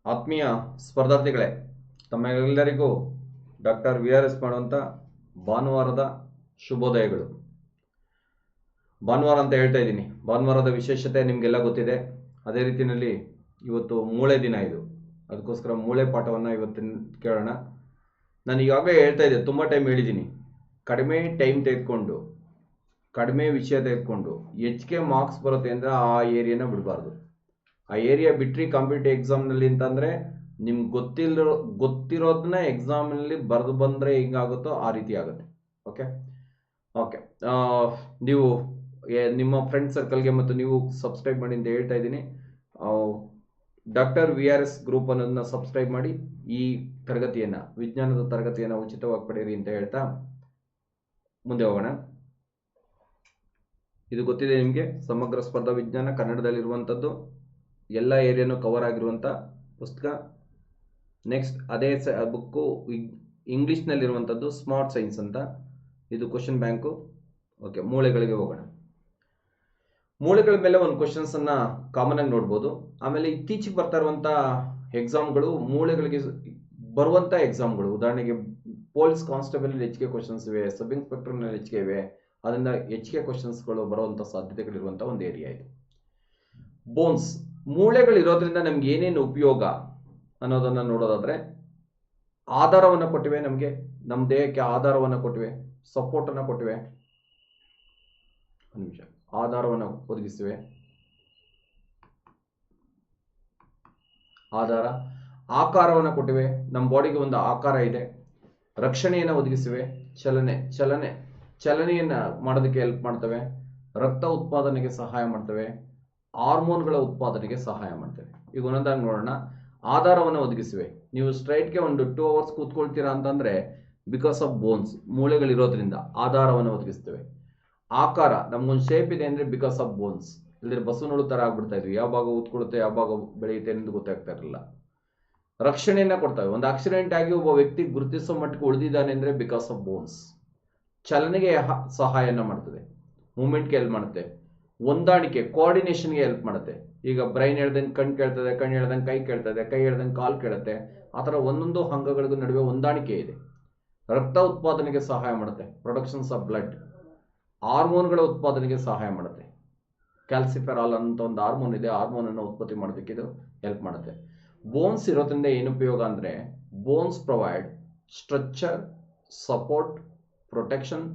ಆತ್ಮೀಯ ಸ್ಪರ್ಧಾರ್ಥಿಗಳೇ, ತಮ್ಮೆಲ್ಲರಿಗೂ doctor VRS ಮಾಡುವಂಥ ಭಾನುವಾರದ ಶುಭೋದಯಗಳು. ಭಾನುವಾರ ಅಂತ ಹೇಳ್ತಾ ಇದ್ದೀನಿ. ಭಾನುವಾರದ ವಿಶೇಷತೆ ನಿಮಗೆಲ್ಲ ಗೊತ್ತಿದೆ. ಅದೇ ರೀತಿಯಲ್ಲಿ ಇವತ್ತು ಮೂಳೆ ದಿನ ಇದು, ಅದಕ್ಕೋಸ್ಕರ ಮೂಳೆ ಪಾಠವನ್ನು ಇವತ್ತಿನ ಕೇಳೋಣ. ನಾನು ಈಗಾಗಲೇ ಹೇಳ್ತಾ ಇದ್ದೆ, ತುಂಬ ಟೈಮ್ ಹೇಳಿದ್ದೀನಿ, ಕಡಿಮೆ ಟೈಮ್ ತೆಗೆದುಕೊಂಡು ಕಡಿಮೆ ವಿಷಯ ತೆಗೆದುಕೊಂಡು ಹೆಚ್ಚಿಗೆ ಮಾರ್ಕ್ಸ್ ಬರುತ್ತೆ ಅಂದರೆ ಆ ಏರಿಯಾನ ಬಿಡಬಾರ್ದು. ಆ ಏರಿಯಾ ಬಿಟ್ಟರೆ ಕಾಂಪಿಟೇಟಿವ್ ಎಕ್ಸಾಮ್ನಲ್ಲಿ ಅಂತಂದರೆ ನಿಮ್ಗೆ ಗೊತ್ತಿರೋದನ್ನ ಎಕ್ಸಾಮ್ನಲ್ಲಿ ಬರೆದು ಬಂದರೆ ಹೆಂಗಾಗುತ್ತೋ ಆ ರೀತಿ ಆಗುತ್ತೆ. ಓಕೆ ಓಕೆ ನೀವು ನಿಮ್ಮ ಫ್ರೆಂಡ್ ಸರ್ಕಲ್ಗೆ ಮತ್ತು ನೀವು ಸಬ್ಸ್ಕ್ರೈಬ್ ಮಾಡಿ ಅಂತ ಹೇಳ್ತಾ ಇದ್ದೀನಿ. ಡಾಕ್ಟರ್ VRS ಗ್ರೂಪ್ ಅನ್ನೋದನ್ನ ಸಬ್ಸ್ಕ್ರೈಬ್ ಮಾಡಿ ಈ ತರಗತಿಯನ್ನು, ವಿಜ್ಞಾನದ ತರಗತಿಯನ್ನು ಉಚಿತವಾಗಿ ಪಡೆಯಿರಿ ಅಂತ ಹೇಳ್ತಾ ಮುಂದೆ ಹೋಗೋಣ. ಇದು ಗೊತ್ತಿದೆ ನಿಮಗೆ, ಸಮಗ್ರ ಸ್ಪರ್ಧಾ ವಿಜ್ಞಾನ ಕನ್ನಡದಲ್ಲಿರುವಂಥದ್ದು, ಎಲ್ಲ ಏರಿಯಾನು ಕವರ್ ಆಗಿರುವಂಥ ಪುಸ್ತಕ. ನೆಕ್ಸ್ಟ್ ಅದೇ ಬುಕ್ಕು ಇಂಗ್ಲೀಷ್ನಲ್ಲಿರುವಂಥದ್ದು ಸ್ಮಾರ್ಟ್ ಸೈನ್ಸ್ ಅಂತ, ಇದು ಕ್ವಶನ್ ಬ್ಯಾಂಕು. ಓಕೆ, ಮೂಳೆಗಳಿಗೆ ಹೋಗೋಣ. ಮೂಳೆಗಳ ಮೇಲೆ ಒಂದು ಕ್ವಶನ್ಸನ್ನು ಕಾಮನ್ ಆಗಿ ನೋಡ್ಬೋದು. ಆಮೇಲೆ ಇತ್ತೀಚೆಗೆ ಬರ್ತಾ ಇರುವಂಥ ಎಕ್ಸಾಮ್ಗಳು, ಮೂಳೆಗಳಿಗೆ ಬರುವಂಥ ಎಕ್ಸಾಮ್ಗಳು, ಉದಾಹರಣೆಗೆ ಪೊಲೀಸ್ ಕಾನ್ಸ್ಟೇಬಲ್ ಹೆಚ್ಚಿಗೆ ಕ್ವಶನ್ಸ್ ಇವೆ, ಸಬ್ ಇನ್ಸ್ಪೆಕ್ಟರ್ನಲ್ಲಿ ಹೆಚ್ಚಿಗೆ ಇವೆ. ಅದರಿಂದ ಹೆಚ್ಚಿಗೆ ಕ್ವಶನ್ಸ್ಗಳು ಬರುವಂಥ ಸಾಧ್ಯತೆಗಳಿರುವಂಥ ಒಂದು ಏರಿಯಾ ಇದು. ಬೋನ್ಸ್, ಮೂಳೆಗಳಿರೋದ್ರಿಂದ ನಮ್ಗೆ ಏನೇನು ಉಪಯೋಗ ಅನ್ನೋದನ್ನು ನೋಡೋದಾದ್ರೆ, ಆಧಾರವನ್ನು ಕೊಟ್ಟಿವೆ, ನಮಗೆ ನಮ್ಮ ದೇಹಕ್ಕೆ ಆಧಾರವನ್ನು ಕೊಟ್ಟಿವೆ, ಸಪೋರ್ಟನ್ನು ಕೊಟ್ಟಿವೆ, ಒಂದು ನಿಮಿಷ, ಆಧಾರವನ್ನು ಒದಗಿಸಿವೆ, ಆಧಾರ, ಆಕಾರವನ್ನು ಕೊಟ್ಟಿವೆ, ನಮ್ಮ ಬಾಡಿಗೆ ಒಂದು ಆಕಾರ ಇದೆ, ರಕ್ಷಣೆಯನ್ನು ಒದಗಿಸಿವೆ, ಚಲನೆಯನ್ನು ಮಾಡೋದಕ್ಕೆ ಹೆಲ್ಪ್ ಮಾಡ್ತವೆ, ರಕ್ತ ಉತ್ಪಾದನೆಗೆ ಸಹಾಯ ಮಾಡ್ತವೆ, ಹಾರ್ಮೋನ್ಗಳ ಉತ್ಪಾದನೆಗೆ ಸಹಾಯ ಮಾಡ್ತವೆ. ಈಗ ಒಂದೊಂದಾಗಿ ನೋಡೋಣ. ಆಧಾರವನ್ನು ಒದಗಿಸಿವೆ. ನೀವು ಸ್ಟ್ರೈಟ್ಗೆ ಒಂದು 2 hours ಕೂತ್ಕೊಳ್ತೀರಾ ಅಂತಂದ್ರೆ ಬಿಕಾಸ್ ಆಫ್ ಬೋನ್ಸ್, ಮೂಳೆಗಳಿರೋದ್ರಿಂದ ಆಧಾರವನ್ನು ಒದಗಿಸ್ತೇವೆ. ಆಕಾರ, ನಮ್ಗೊಂದು ಶೇಪ್ ಇದೆ ಅಂದ್ರೆ ಬಿಕಾಸ್ ಆಫ್ ಬೋನ್ಸ್, ಇಲ್ಲದ್ರೆ ಬಸವನಳು ತರ ಆಗ್ಬಿಡ್ತಾ ಇದ್ವಿ, ಯಾವ ಭಾಗ ಉತ್ಕೊಳುತ್ತೆ ಯಾವ ಭಾಗ ಬೆಳೆಯುತ್ತೆ ಎಂದು ಗೊತ್ತಾಗ್ತಾ ಇರಲಿಲ್ಲ. ರಕ್ಷಣೆಯನ್ನ ಕೊಡ್ತವೆ. ಒಂದು ಆಕ್ಸಿಡೆಂಟ್ ಆಗಿ ಒಬ್ಬ ವ್ಯಕ್ತಿ ಗುರುತಿಸೋ ಮಟ್ಟಿಗೆ ಉಳಿದಿದ್ದಾನೆ ಅಂದ್ರೆ ಬಿಕಾಸ್ ಆಫ್ ಬೋನ್ಸ್. ಚಲನೆಗೆ ಸಹಾಯನ ಮಾಡ್ತದೆ, ಮೂವ್ಮೆಂಟ್ಗೆ ಹೆಲ್ಪ್ ಮಾಡುತ್ತೆ, ಹೊಂದಾಣಿಕೆ ಕೋಆರ್ಡಿನೇಷನ್ಗೆ ಹೆಲ್ಪ್ ಮಾಡುತ್ತೆ. ಈಗ ಬ್ರೈನ್ ಹೇಳ್ದಂಗೆ ಕಣ್ ಕೇಳ್ತದೆ, ಕಣ್ ಹೇಳ್ದಂಗೆ ಕೈ ಕೇಳ್ತದೆ, ಕೈ ಹೇಳ್ದಂಗೆ ಕಾಲು ಕೇಳುತ್ತೆ. ಆ ಥರ ಒಂದೊಂದು ಅಂಗಗಳಿಗೂ ನಡುವೆ ಹೊಂದಾಣಿಕೆ ಇದೆ. ರಕ್ತ ಉತ್ಪಾದನೆಗೆ ಸಹಾಯ ಮಾಡುತ್ತೆ, ಪ್ರೊಡಕ್ಷನ್ಸ್ ಆಫ್ ಬ್ಲಡ್. ಹಾರ್ಮೋನ್ಗಳ ಉತ್ಪಾದನೆಗೆ ಸಹಾಯ ಮಾಡುತ್ತೆ. ಕ್ಯಾಲ್ಸಿಫೆರಾಲ್ ಅಂತ ಒಂದು ಹಾರ್ಮೋನ್ ಇದೆ, ಹಾರ್ಮೋನ್ ಅನ್ನು ಉತ್ಪತ್ತಿ ಮಾಡೋದಕ್ಕೆ ಇದು ಹೆಲ್ಪ್ ಮಾಡುತ್ತೆ. ಬೋನ್ಸ್ ಇರೋದ್ರಿಂದ ಏನು ಉಪಯೋಗ ಅಂದ್ರೆ, bones provide structure, support, protection,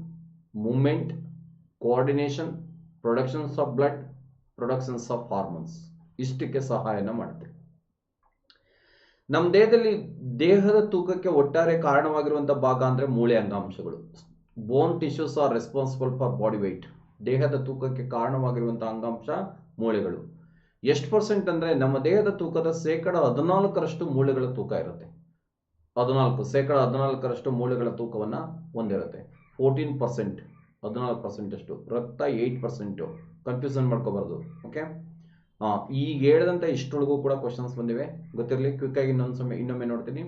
movement, coordination, productions of blood, productions of hormones, ಇಷ್ಟಕ್ಕೆ ಸಹಾಯನ ಮಾಡುತ್ತೆ. ನಮ್ಮ ದೇಹದ ತೂಕಕ್ಕೆ ಒಟ್ಟಾರೆ ಕಾರಣವಾಗಿರುವಂತಹ ಭಾಗ ಅಂದ್ರೆ ಮೂಳೆ ಅಂಗಾಂಶಗಳು. Bone tissues are responsible for body weight. ದೇಹದ ತೂಕಕ್ಕೆ ಕಾರಣವಾಗಿರುವಂತಹ ಅಂಗಾಂಶ ಮೂಳೆಗಳು. ಎಷ್ಟು ಪರ್ಸೆಂಟ್ ಅಂದ್ರೆ, ನಮ್ಮ ದೇಹದ ತೂಕದ 14% ಮೂಳೆಗಳ ತೂಕ ಇರುತ್ತೆ. 14% ಮೂಳೆಗಳ ತೂಕವನ್ನ ಹೊಂದಿರುತ್ತೆ. 14%, 14% ಅಷ್ಟು. ರಕ್ತ 8%. ಕನ್ಫ್ಯೂಷನ್ ಮಾಡ್ಕೋಬಾರ್ದು. ಓಕೆ, ಈಗ ಹೇಳಿದಂತ ಇಷ್ಟೊಳಗೂ ಕೂಡ ಕ್ವಶನ್ಸ್ ಬಂದಿವೆ, ಗೊತ್ತಿರಲಿ. ಕ್ವಿಕ್ ಆಗಿ ಇನ್ನೊಮ್ಮೆ ನೋಡ್ತೀನಿ.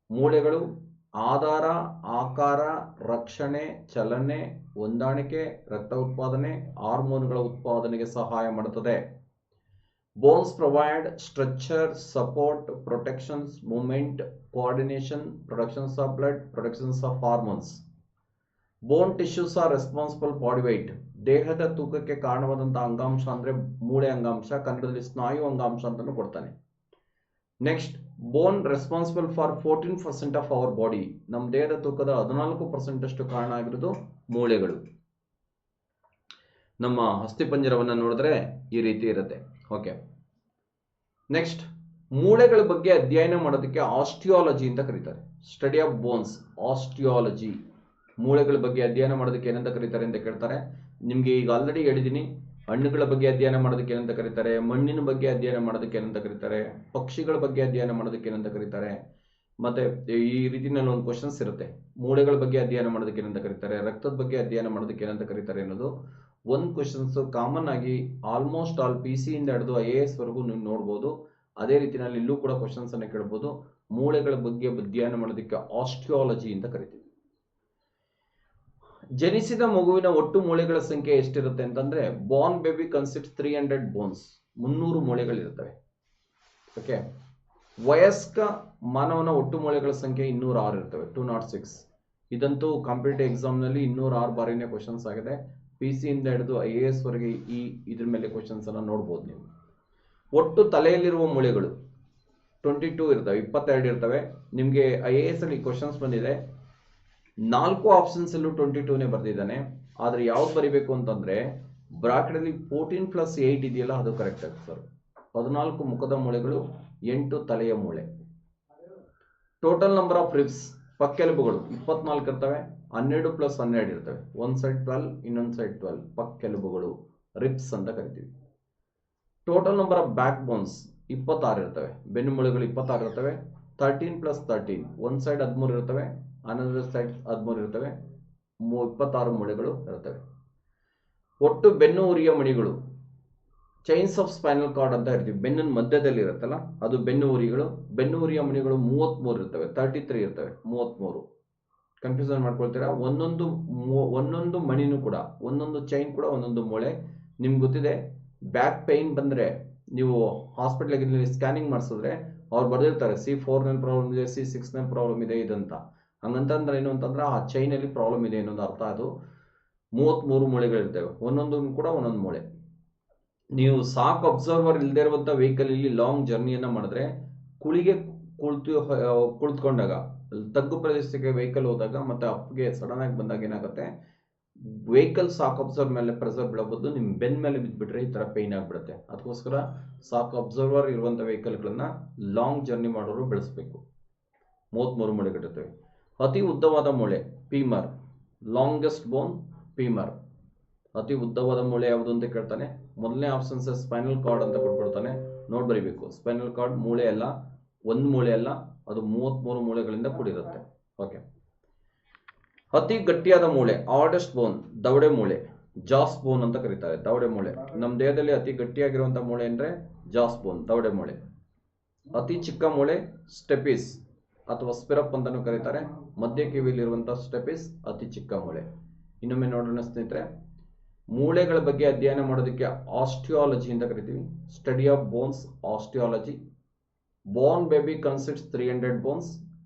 ಮೂಳೆಗಳು ಆಧಾರ, ಆಕಾರ, ರಕ್ಷಣೆ, ಚಲನೆ, ಹೊಂದಾಣಿಕೆ, ರಕ್ತ ಉತ್ಪಾದನೆ, ಹಾರ್ಮೋನ್ಗಳ ಉತ್ಪಾದನೆಗೆ ಸಹಾಯ ಮಾಡುತ್ತದೆ. Bones provide structure, support, protections, movement, coordination, productions of blood, productions of hormones. Bone tissues are responsible body weight. ದೇಹದ ತೂಕಕ್ಕೆ ಕಾರಣವಾದಂತಹ ಅಂಗಾಂಶ ಅಂದ್ರೆ ಮೂಳೆ ಅಂಗಾಂಶ, ಕನ್ನಡದಲ್ಲಿ ಸ್ನಾಯು ಅಂಗಾಂಶ ಅಂತಾನು ಕೊಡ್ತಾನೆ. Next, bone responsible for 14% of our body. ನಮ್ಮ ದೇಹದ ತೂಕದ 14% ಅಷ್ಟು ಕಾರಣ ಆಗಿರೋದು ಮೂಳೆಗಳು. ನಮ್ಮ ಅಸ್ಥಿಪಂಜರವನ್ನು ನೋಡಿದ್ರೆ ಈ ರೀತಿ ಇರುತ್ತೆ. ಓಕೆ, ನೆಕ್ಸ್ಟ್, ಮೂಳೆಗಳ ಬಗ್ಗೆ ಅಧ್ಯಯನ ಮಾಡೋದಕ್ಕೆ ಆಸ್ಟಿಯಾಲಜಿ ಅಂತ ಕರೀತಾರೆ. Study of bones, osteology. ಮೂಳೆಗಳ ಬಗ್ಗೆ ಅಧ್ಯಯನ ಮಾಡೋದಕ್ಕೆ ಏನಂತ ಕರೀತಾರೆ ಅಂತ ಕೇಳ್ತಾರೆ. ನಿಮ್ಗೆ ಈಗ ಆಲ್ರೆಡಿ ಹೇಳಿದ್ದೀನಿ, ಹಣ್ಣುಗಳ ಬಗ್ಗೆ ಅಧ್ಯಯನ ಮಾಡೋದಕ್ಕೆ ಏನಂತ ಕರೀತಾರೆ, ಮಣ್ಣಿನ ಬಗ್ಗೆ ಅಧ್ಯಯನ ಮಾಡೋದಕ್ಕೆ ಏನಂತ ಕರೀತಾರೆ, ಪಕ್ಷಿಗಳ ಬಗ್ಗೆ ಅಧ್ಯಯನ ಮಾಡೋದಕ್ಕೆ ಏನಂತ ಕರೀತಾರೆ. ಮತ್ತೆ ಈ ರೀತಿನಲ್ಲಿ ಒಂದು ಕ್ವಶನ್ಸ್ ಇರುತ್ತೆ, ಮೂಳೆಗಳ ಬಗ್ಗೆ ಅಧ್ಯಯನ ಮಾಡೋದಕ್ಕೆ ಏನಂತ ಕರೀತಾರೆ, ರಕ್ತದ ಬಗ್ಗೆ ಅಧ್ಯಯನ ಮಾಡೋದಕ್ಕೆ ಏನಂತ ಕರೀತಾರೆ ಅನ್ನೋದು ಒಂದು ಕ್ವಶನ್ಸ್ ಕಾಮನ್ ಆಗಿ ಆಲ್ಮೋಸ್ಟ್ ಆಲ್ PC ಇಂದ ಹಿಡಿದು IAS ವರೆಗೂ ನೀವು ನೋಡ್ಬೋದು. ಅದೇ ರೀತಿಯಲ್ಲಿ ಇಲ್ಲೂ ಕೂಡ ಕ್ವಶನ್ಸ್ ಅನ್ನ ಕೇಳ್ಬೋದು. ಮೂಳೆಗಳ ಬಗ್ಗೆ ಅಧ್ಯಯನ ಮಾಡೋದಕ್ಕೆ ಆಸ್ಟಿಯಾಲಜಿ ಅಂತ ಕರಿತೀವಿ. ಜನಿಸಿದ ಮಗುವಿನ ಒಟ್ಟು ಮೂಳೆಗಳ ಸಂಖ್ಯೆ ಎಷ್ಟಿರುತ್ತೆ ಅಂತಂದ್ರೆ, born baby consists 300 bones. 300 ಮೂಳೆಗಳಿರುತ್ತವೆ. Okay, ವಯಸ್ಕ ಮಾನವನ ಒಟ್ಟು ಮೂಳೆಗಳ ಸಂಖ್ಯೆ 206 ಇರ್ತವೆ, 206. ಇದಂತೂ ಕಾಂಪಿಟೇಟಿವ್ ಎಕ್ಸಾಮ್ನಲ್ಲಿ 206 ಬಾರಿನೇ ಕ್ವಶನ್ಸ್ ಆಗಿದೆ. PC ಇಂದ ಹಿಡಿದು IAS ವರೆಗೆ ಇದ್ರ ಮೇಲೆ ಕ್ವಶನ್ಸ್ ಅನ್ನ ನೋಡ್ಬೋದು ನೀವು. ಒಟ್ಟು ತಲೆಯಲ್ಲಿರುವ ಮೂಳೆಗಳು 22 ಇರ್ತವೆ, 22 ಇರ್ತವೆ. ನಿಮಗೆ IAS ಅಲ್ಲಿ ಕ್ವಶನ್ಸ್ ಬಂದಿದೆ, 4 ಆಪ್ಷನ್ಸ್ ಅಲ್ಲೂ 22ನೇ ಬರ್ದಿದ್ದಾನೆ. ಆದ್ರೆ ಯಾವ್ದು ಬರಿಬೇಕು ಅಂತಂದ್ರೆ ಬ್ರಾಕೆಟ್ ಅಲ್ಲಿ 14+8 ಇದೆಯಲ್ಲ ಅದು ಕರೆಕ್ಟ್ ಆಗುತ್ತೆ ಸರ್. 14 ಮುಖದ ಮೂಳೆಗಳು, 8 ತಲೆಯ ಮೂಳೆ. ಟೋಟಲ್ ನಂಬರ್ ಆಫ್ ರಿಬ್ಸ್, ಪಕ್ಕೆಲುಬುಗಳು 24 ಇರ್ತವೆ, 12+12 ಇರ್ತವೆ. ಒಂದ್ ಸೈಡ್ 12, ಇನ್ನೊಂದ್ ಸೈಡ್ 12 ಪಕ್ಕೆಲುಬುಗಳು, ರಿಬ್ಸ್ ಅಂತ ಕರಿತೀವಿ. Total number of back bones 26 ಇರ್ತವೆ, ಬೆನ್ನು ಮೂಳೆಗಳು 26 ಇರ್ತವೆ. 13+13, ಒಂದ್ ಸೈಡ್ 13 ಇರ್ತವೆ, ಅನದರ್ ಸೈಡ್ 13 ಇರ್ತವೆ, 26 ಮೂಳೆಗಳು ಇರ್ತವೆ. ಒಟ್ಟು ಬೆನ್ನು ಉರಿಯ ಮಣಿಗಳು, ಚೈನ್ಸ್ ಆಫ್ ಸ್ಪೈನಲ್ ಕಾರ್ಡ್ ಅಂತ ಇರ್ತೀವಿ, ಬೆನ್ನಿನ ಮಧ್ಯದಲ್ಲಿ ಇರುತ್ತಲ್ಲ ಅದು ಬೆನ್ನು ಉರಿಗಳು. ಬೆನ್ನು ಉರಿಯ ಮಣಿಗಳು 33 ಇರ್ತವೆ, 33 ಇರ್ತವೆ, 33. ಕನ್ಫ್ಯೂಷನ್ ಮಾಡ್ಕೊಳ್ತೀರಾ. ಒಂದೊಂದು ಮಣಿನೂ ಕೂಡ, ಒಂದೊಂದು ಚೈನ್ ಕೂಡ ಒಂದೊಂದು ಮೂಳೆ. ನಿಮ್ಗೆ ಗೊತ್ತಿದೆ, ಬ್ಯಾಕ್ ಪೈನ್ ಬಂದ್ರೆ ನೀವು ಹಾಸ್ಪಿಟಲ್ಗೆ ಸ್ಕ್ಯಾನಿಂಗ್ ಮಾಡಿಸಿದ್ರೆ ಅವ್ರು ಬರ್ದಿರ್ತಾರೆ C4 ನಲ್ಲಿ ಪ್ರಾಬ್ಲಮ್ ಇದೆ, C6 ನಲ್ಲಿ ಪ್ರಾಬ್ಲಮ್ ಇದೆ ಇದಂತ. ಹಂಗಂತಂದ್ರೆ ಏನು ಅಂತಂದ್ರೆ ಆ ಚೈನ್ ಅಲ್ಲಿ ಪ್ರಾಬ್ಲಮ್ ಇದೆ ಅನ್ನೋದು ಅರ್ಥ. ಅದು 33 ಮೂಳೆಗಳಿರ್ತವೆ, ಒಂದೊಂದು ಕೂಡ ಒಂದೊಂದು ಮೂಳೆ. ನೀವು ಸಾಕ್ ಅಬ್ಸರ್ವರ್ ಇಲ್ಲದೆ ಇರುವಂತ ವೆಹಿಕಲ್ ಇಲ್ಲಿ ಲಾಂಗ್ ಜರ್ನಿಯನ್ನ ಮಾಡಿದ್ರೆ ಕುಳಿಗೆ ಕುಳಿತುಕೊಂಡಾಗ, ತಗ್ಗು ಪ್ರದೇಶಕ್ಕೆ ವೆಹಿಕಲ್ ಹೋದಾಗ ಮತ್ತೆ ಅಪ್ಗೆ ಸಡನ್ ಆಗಿ ಬಂದಾಗ ಏನಾಗುತ್ತೆ, ವೆಹಿಕಲ್ ಸಾಕ್ ಅಬ್ಸರ್ವರ್ ಮೇಲೆ ಪ್ರೆಸರ್ ಬೀಳಬಹುದು, ನಿಮ್ ಬೆನ್ ಮೇಲೆ ಬಿದ್ದುಬಿಟ್ರೆ ಈ ತರ ಪೇನ್ ಆಗ್ಬಿಡುತ್ತೆ. ಅದಕ್ಕೋಸ್ಕರ ಸಾಕ್ ಅಬ್ಸರ್ವರ್ ಇರುವಂತ ವೆಹಿಕಲ್ಗಳನ್ನ ಲಾಂಗ್ ಜರ್ನಿ ಮಾಡೋರು ಬೆಳೆಸಬೇಕು. 33 ಮೂಳೆಗಳಿರ್ತವೆ. ಅತಿ ಉದ್ದವಾದ ಮೂಳೆ ಫೀಮರ್, ಲಾಂಗೆಸ್ಟ್ ಬೋನ್ ಫೀಮರ್. ಅತಿ ಉದ್ದವಾದ ಮೂಳೆ ಯಾವುದು ಅಂತ ಕೇಳ್ತಾನೆ. ಮೊದಲನೇ ಆಪ್ಷನ್ಸ್ ಸ್ಪೈನಲ್ ಕಾರ್ಡ್ ಅಂತ ಕೊಟ್ಬಿಡ್ತಾನೆ, ನೋಡ್ ಬರಿಬೇಕು. ಸ್ಪೈನಲ್ ಕಾರ್ಡ್ ಮೂಳೆ ಅಲ್ಲ, ಒಂದು ಮೂಳೆ ಅಲ್ಲ, ಅದು 33 ಮೂಳೆಗಳಿಂದ ಕೂಡಿರುತ್ತೆ. ಓಕೆ. ಅತಿ ಗಟ್ಟಿಯಾದ ಮೂಳೆ ಹಾರ್ಡೆಸ್ಟ್ ಬೋನ್, ದವಡೆ ಮೂಳೆ, ಜಾಸ್ ಬೋನ್ ಅಂತ ಕರೀತಾರೆ. ದವಡೆ ಮೂಳೆ ನಮ್ಮ ದೇಹದಲ್ಲಿ ಅತಿ ಗಟ್ಟಿಯಾಗಿರುವಂತಹ ಮೂಳೆ ಅಂದ್ರೆ ಜಾಸ್ ಬೋನ್, ದವಡೆ ಮೂಳೆ. ಅತಿ ಚಿಕ್ಕ ಮೂಳೆ ಸ್ಟೆಪಿಸ್ ಅಥವಾ ಸ್ಪಿರಪ್ ಅಂತಾನು ಕರೀತಾರೆ. ಮಧ್ಯ ಕಿವಿಯಲ್ಲಿರುವಂತಹ ಸ್ಟೆಪಿಸ್ ಅತಿ ಚಿಕ್ಕ ಮೂಳೆ. ಇನ್ನೊಮ್ಮೆ ನೋಡೋಣ ಸ್ನೇಹಿತರೆ, ಮೂಳೆಗಳ ಬಗ್ಗೆ ಅಧ್ಯಯನ ಮಾಡೋದಕ್ಕೆ ಆಸ್ಟಿಯಾಲಜಿ ಅಂತ ಕರಿತೀವಿ. Study of bones, osteology. Born baby consists 300 bones.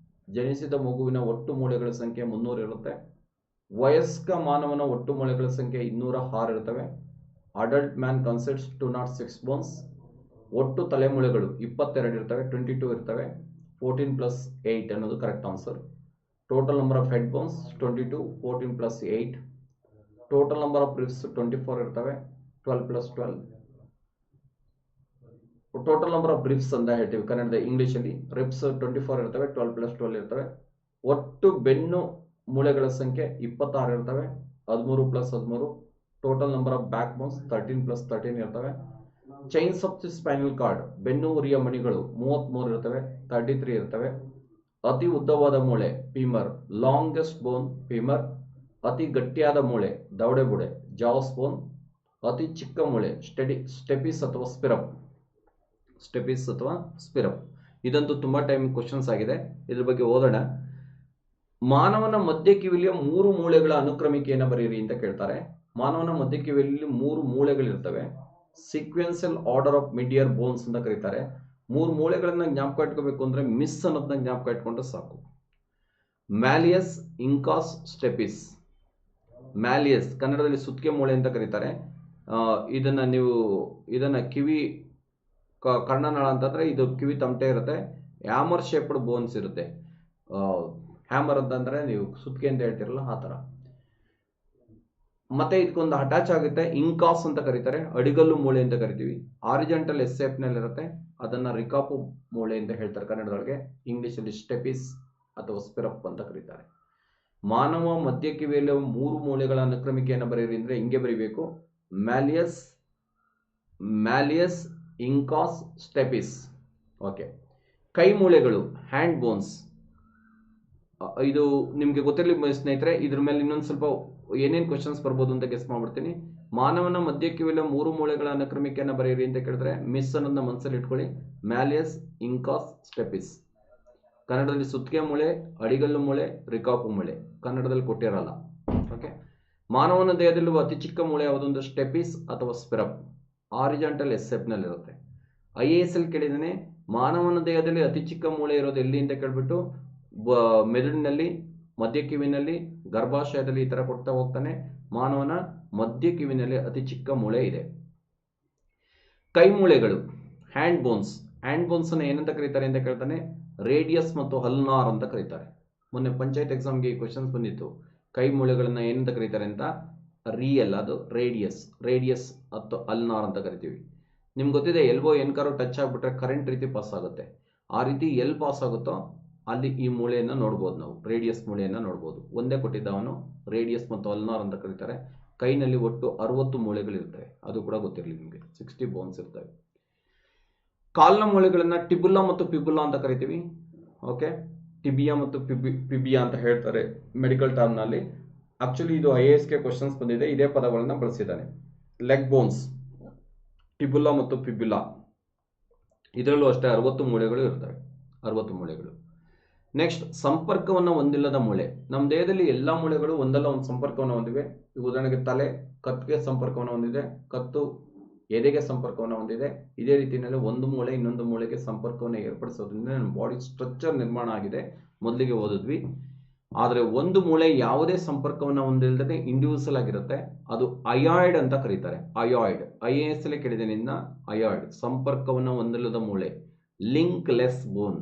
ಜನಿಸಿದ ಮಗುವಿನ ಒಟ್ಟು ಮೂಳೆಗಳ ಸಂಖ್ಯೆ 300 ಇರುತ್ತೆ. ವಯಸ್ಕ ಮಾನವನ ಒಟ್ಟು ಮೂಳೆಗಳ ಸಂಖ್ಯೆ 206 ಇರ್ತವೆ. Adult man consists 206 bones. ಒಟ್ಟು ತಲೆಮೂಳೆಗಳು 22 ಇರ್ತವೆ, 22 ಇರ್ತವೆ. 14+8 ಅನ್ನೋದು correct answer. Total number of head bones 22, 14+8. Total number of ribs 24 ಇರ್ತವೆ, 12+12. ಟೋಟಲ್ ನಂಬರ್ ಆಫ್ ರಿಬ್ಸ್ ಅಂತ ಹೇಳ್ತೀವಿ ಕನ್ನಡದ, ಇಂಗ್ಲಿಷ್ ಅಲ್ಲಿ ರಿಬ್ಸ್ 24 ಇರ್ತವೆ, 12+12 ಇರ್ತವೆ. ಒಟ್ಟು ಬೆನ್ನು ಮೂಳೆಗಳ ಸಂಖ್ಯೆ 26 ಇರ್ತವೆ, 13+13. Total number of back bones 13+13 ಇರ್ತವೆ. Chains of the spinal cord, ಬೆನ್ನು ಉರಿಯ ಮಣಿಗಳು 33 ಇರ್ತವೆ, 33 ಇರ್ತವೆ. ಅತಿ ಉದ್ದವಾದ ಮೂಳೆ ಫೀಮರ್, ಲಾಂಗೆಸ್ಟ್ ಬೋನ್ ಫೀಮರ್. ಅತಿ ಗಟ್ಟಿಯಾದ ಮೂಳೆ ದವಡೆ ಮೂಳೆ, ಜಾಸ್ ಬೋನ್. ಅತಿ ಚಿಕ್ಕ ಮೂಳೆ ಸ್ಟೆಪಿಸ್ ಅಥವಾ ಸ್ಪಿರಪ್, ಸ್ಟೆಪಿಸ್ ಅಥವಾ ಸ್ಪಿರಪ್. ಇದಂತೂ ತುಂಬಾ ಟೈಮ್ ಕ್ವಶನ್ಸ್ ಆಗಿದೆ, ಇದ್ರ ಬಗ್ಗೆ ಓದೋಣ. ಮಾನವನ ಮಧ್ಯ ಕಿವಿಲಿಯ 3 ಮೂಳೆಗಳ ಅನುಕ್ರಮಿಕೆಯನ್ನು ಬರೆಯಿರಿ ಅಂತ ಕೇಳ್ತಾರೆ. ಮಾನವನ ಮಧ್ಯ ಕಿವಿಯಲ್ಲಿ 3 ಮೂಳೆಗಳಿರ್ತವೆ. Sequential order of middle bones ಅಂತ ಕರೀತಾರೆ. 3 ಮೂಳೆಗಳನ್ನ ಜ್ಞಾಪಕ ಇಟ್ಕೋಬೇಕು ಅಂದ್ರೆ ಮಿಸ್ ಅನ್ನೋದನ್ನ ಜ್ಞಾಪಕ ಇಟ್ಕೊಂಡ್ರೆ ಸಾಕು. ಮ್ಯಾಲಿಯಸ್, ಇಂಕಾಸ್, ಸ್ಟೆಪಿಸ್. ಮ್ಯಾಲಿಯಸ್ ಕನ್ನಡದಲ್ಲಿ ಸುತ್ತಿಗೆ ಮೂಳೆ ಅಂತ ಕರೀತಾರೆ. ಇದನ್ನ ಕಿವಿ ಕರ್ಣನಾಳ ಅಂತಂದ್ರೆ ಇದು ಕಿವಿ ತಮಟೆ ಇರುತ್ತೆ. ಹ್ಯಾಮರ್ ಶೇಪ್ಡ್ ಬೋನ್ಸ್ ಇರುತ್ತೆ. ಹ್ಯಾಮರ್ ಅಂತಂದ್ರೆ ನೀವು ಸುತ್ತಿಗೆ ಅಂತ ಹೇಳ್ತಿರಲ್ಲ ಆ ತರ. ಮತ್ತೆ ಇದಕ್ಕೊಂದು ಅಟ್ಯಾಚ್ ಆಗುತ್ತೆ, ಇಂಕಾಸ್ ಅಂತ ಕರೀತಾರೆ. ಅಡಿಗಲ್ಲು ಮೂಳೆ ಅಂತ ಕರಿತೀವಿ. ಆರಿಜೆಂಟಲ್ ಎಸ್ ಶೇಪ್ ನಲ್ಲಿ ಇರುತ್ತೆ, ಅದನ್ನ ರಿಕಾಪು ಮೂಳೆ ಅಂತ ಹೇಳ್ತಾರೆ ಕನ್ನಡದೊಳಗೆ. ಇಂಗ್ಲಿಷ್ ಅಲ್ಲಿ ಸ್ಟೆಪಿಸ್ ಅಥವಾ ಸ್ಪಿರಪ್ ಅಂತ ಕರೀತಾರೆ. ಮಾನವ ಮಧ್ಯ ಕಿವಿಯಲ್ಲಿ 3 ಮೂಳೆಗಳ ಅನುಕ್ರಮಿಕೆಯನ್ನು ಬರೆಯಿರಿ ಅಂದ್ರೆ ಹಿಂಗೆ ಬರೀಬೇಕು: ಮ್ಯಾಲಿಯಸ್, ಇಂಕಾಸ್, ಸ್ಟೆಪಿಸ್. ಓಕೆ. ಕೈ ಮೂಳೆಗಳು ಹ್ಯಾಂಡ್ ಬೋನ್ಸ್. ಇದು ನಿಮ್ಗೆ ಗೊತ್ತಿರಲಿ ಸ್ನೇಹಿತರೆ, ಇದ್ರ ಮೇಲೆ ಇನ್ನೊಂದು ಸ್ವಲ್ಪ ಏನೇನು ಕ್ವಶನ್ಸ್ ಬರ್ಬೋದು ಅಂತ ಗೆಸ್ ಮಾಡ್ಬಿಡ್ತೀನಿ. ಮಾನವನ ಮಧ್ಯ ಕಿವಿಯಲ್ಲಿ 3 ಮೂಳೆಗಳ ಅನುಕ್ರಮಿಕೆಯನ್ನು ಬರೆಯಿರಿ ಅಂತ ಕೇಳಿದ್ರೆ ಮಿಸ್ ಅನ್ನೋದನ್ನ ಮನಸ್ಸಲ್ಲಿ ಇಟ್ಕೊಳ್ಳಿ. Malleus, incus, ಸ್ಟೆಪಿಸ್. ಕನ್ನಡದಲ್ಲಿ ಸುತ್ತಿಗೆ ಮೂಳೆ, ಅಡಿಗಲ್ಲು ಮೂಳೆ, ರಿಕಾಪು ಮೂಳೆ ಕನ್ನಡದಲ್ಲಿ ಕೊಟ್ಟಿರಲ್ಲ. ಓಕೆ. ಮಾನವನ ದೇಹದಲ್ಲಿರುವ ಅತಿ ಚಿಕ್ಕ ಮೂಳೆ ಯಾವುದೊಂದು ಸ್ಟೆಪಿಸ್ ಅಥವಾ ಸ್ಪಿರಪ್. ಆರಿಜೆಂಟಲ್ ಎಸ್ ಶೇಪ್ ನಲ್ಲಿ ಇರುತ್ತೆ. IAS ಅಲ್ಲಿ ಕೇಳಿದಾನೆ ಮಾನವನ ದೇಹದಲ್ಲಿ ಅತಿ ಚಿಕ್ಕ ಮೂಳೆ ಇರೋದು ಎಲ್ಲಿ ಅಂತ ಕೇಳ್ಬಿಟ್ಟು ಮೆದುಳಿನಲ್ಲಿ, ಮಧ್ಯ ಕಿವಿನಲ್ಲಿ, ಗರ್ಭಾಶಯದಲ್ಲಿ ಈ ತರ ಕೊಡ್ತಾ ಹೋಗ್ತಾನೆ. ಮಾನವನ ಮಧ್ಯ ಕಿವಿನಲ್ಲಿ ಅತಿ ಚಿಕ್ಕ ಮೂಳೆ ಇದೆ. ಕೈ ಮೂಳೆಗಳು, ಹ್ಯಾಂಡ್ ಬೋನ್ಸ್. ಹ್ಯಾಂಡ್ ಬೋನ್ಸ್ ಅನ್ನು ಏನಂತ ಕರೀತಾರೆ ಅಂತ ಕೇಳ್ತಾನೆ, ರೇಡಿಯಸ್ ಮತ್ತು ಹಲ್ನಾರ್ ಅಂತ ಕರೀತಾರೆ. ಮೊನ್ನೆ ಪಂಚಾಯತ್ ಎಕ್ಸಾಮ್ಗೆ ಈ ಕ್ವಶನ್ಸ್ ಬಂದಿತ್ತು. ಕೈ ಮೂಳೆಗಳನ್ನ ಏನಂತ ಕರೀತಾರೆ ಅಂತ, ರಿಯಲ್ ಅದು ರೇಡಿಯಸ್ ಅಥವಾ ಅಲ್ನಾರ್ ಅಂತ ಕರಿತೀವಿ. ನಿಮ್ಗೆ ಗೊತ್ತಿದೆ, ಎಲ್ಬೋ ಎನ್ಕಾರು ಟಚ್ ಆಗಿಬಿಟ್ರೆ ಕರೆಂಟ್ ರೀತಿ ಪಾಸ್ ಆಗುತ್ತೆ. ಆ ರೀತಿ ಎಲ್ಲಿ ಪಾಸ್ ಆಗುತ್ತೋ ಅಲ್ಲಿ ಈ ಮೂಳೆಯನ್ನು ನೋಡ್ಬೋದು ನಾವು, ರೇಡಿಯಸ್ ಮೂಳೆಯನ್ನು ನೋಡ್ಬೋದು. ಒಂದೇ ಕೊಟ್ಟಿದ್ದವನು ರೇಡಿಯಸ್ ಮತ್ತು ಅಲ್ನಾರ್ ಅಂತ ಕರೀತಾರೆ. ಕೈನಲ್ಲಿ ಒಟ್ಟು 60 ಮೂಳೆಗಳಿರ್ತವೆ, ಅದು ಕೂಡ ಗೊತ್ತಿರಲಿ ನಿಮಗೆ. 60 ಬೋನ್ಸ್ ಇರ್ತವೆ. ಕಾಲ್ನ ಮೂಳೆಗಳನ್ನ ಟಿಬುಲಾ ಮತ್ತು ಪಿಬುಲಾ ಅಂತ ಕರಿತೀವಿ. ಓಕೆ, ಟಿಬಿಯಾ ಮತ್ತು ಪಿಬಿಯಾ ಅಂತ ಹೇಳ್ತಾರೆ ಮೆಡಿಕಲ್ ಟರ್ಮ್ನಲ್ಲಿ. ಆಕ್ಚುಲಿ ಇದು IASಗೆ ಕ್ವಶನ್ಸ್ ಬಂದಿದೆ, ಇದೇ ಪದಗಳನ್ನ ಬಳಸಿದ್ದಾನೆ. ಲೆಗ್ ಬೋನ್ಸ್, ಟಿಬುಲಾ ಮತ್ತು ಪಿಬುಲಾ, ಇದರಲ್ಲೂ ಅಷ್ಟೇ 60 ಮೂಳೆಗಳು ಇರ್ತವೆ, 60 ಮೂಳೆಗಳು. ನೆಕ್ಸ್ಟ್, ಸಂಪರ್ಕವನ್ನು ಹೊಂದಿಲ್ಲದ ಮೂಳೆ. ನಮ್ಮ ದೇಹದಲ್ಲಿ ಎಲ್ಲ ಮೂಳೆಗಳು ಒಂದಲ್ಲ ಒಂದು ಸಂಪರ್ಕವನ್ನು ಹೊಂದಿವೆ. ಉದಾಹರಣೆಗೆ ತಲೆ ಕತ್ತಿಗೆ ಸಂಪರ್ಕವನ್ನು ಹೊಂದಿದೆ, ಕತ್ತು ಎದೆಗೆ ಸಂಪರ್ಕವನ್ನು ಹೊಂದಿದೆ. ಇದೇ ರೀತಿಯಲ್ಲಿ ಒಂದು ಮೂಳೆ ಇನ್ನೊಂದು ಮೂಳೆಗೆ ಸಂಪರ್ಕವನ್ನು ಏರ್ಪಡಿಸೋದ್ರಿಂದ ನಮ್ಮ ಬಾಡಿ ಸ್ಟ್ರಕ್ಚರ್ ನಿರ್ಮಾಣ ಆಗಿದೆ, ಮೊದಲಿಗೆ ಓದಿದ್ವಿ. ಆದರೆ ಒಂದು ಮೂಳೆ ಯಾವುದೇ ಸಂಪರ್ಕವನ್ನು ಹೊಂದಿಲ್ಲದೆ ಇಂಡಿವಿಜುವಲ್ ಆಗಿರುತ್ತೆ, ಅದು ಅಯಾಯ್ಡ್ ಅಂತ ಕರೀತಾರೆ. ಅಯಾಯ್ಡ್, IAS ಅಲ್ಲಿ ಕೇಳಿದ್ದೇನೆ ಇನ್ನ. ಅಯಾಯ್ಡ್ ಸಂಪರ್ಕವನ್ನು ಹೊಂದಿಲ್ಲದ ಮೂಳೆ, ಲಿಂಕ್ ಲೆಸ್ ಬೋನ್.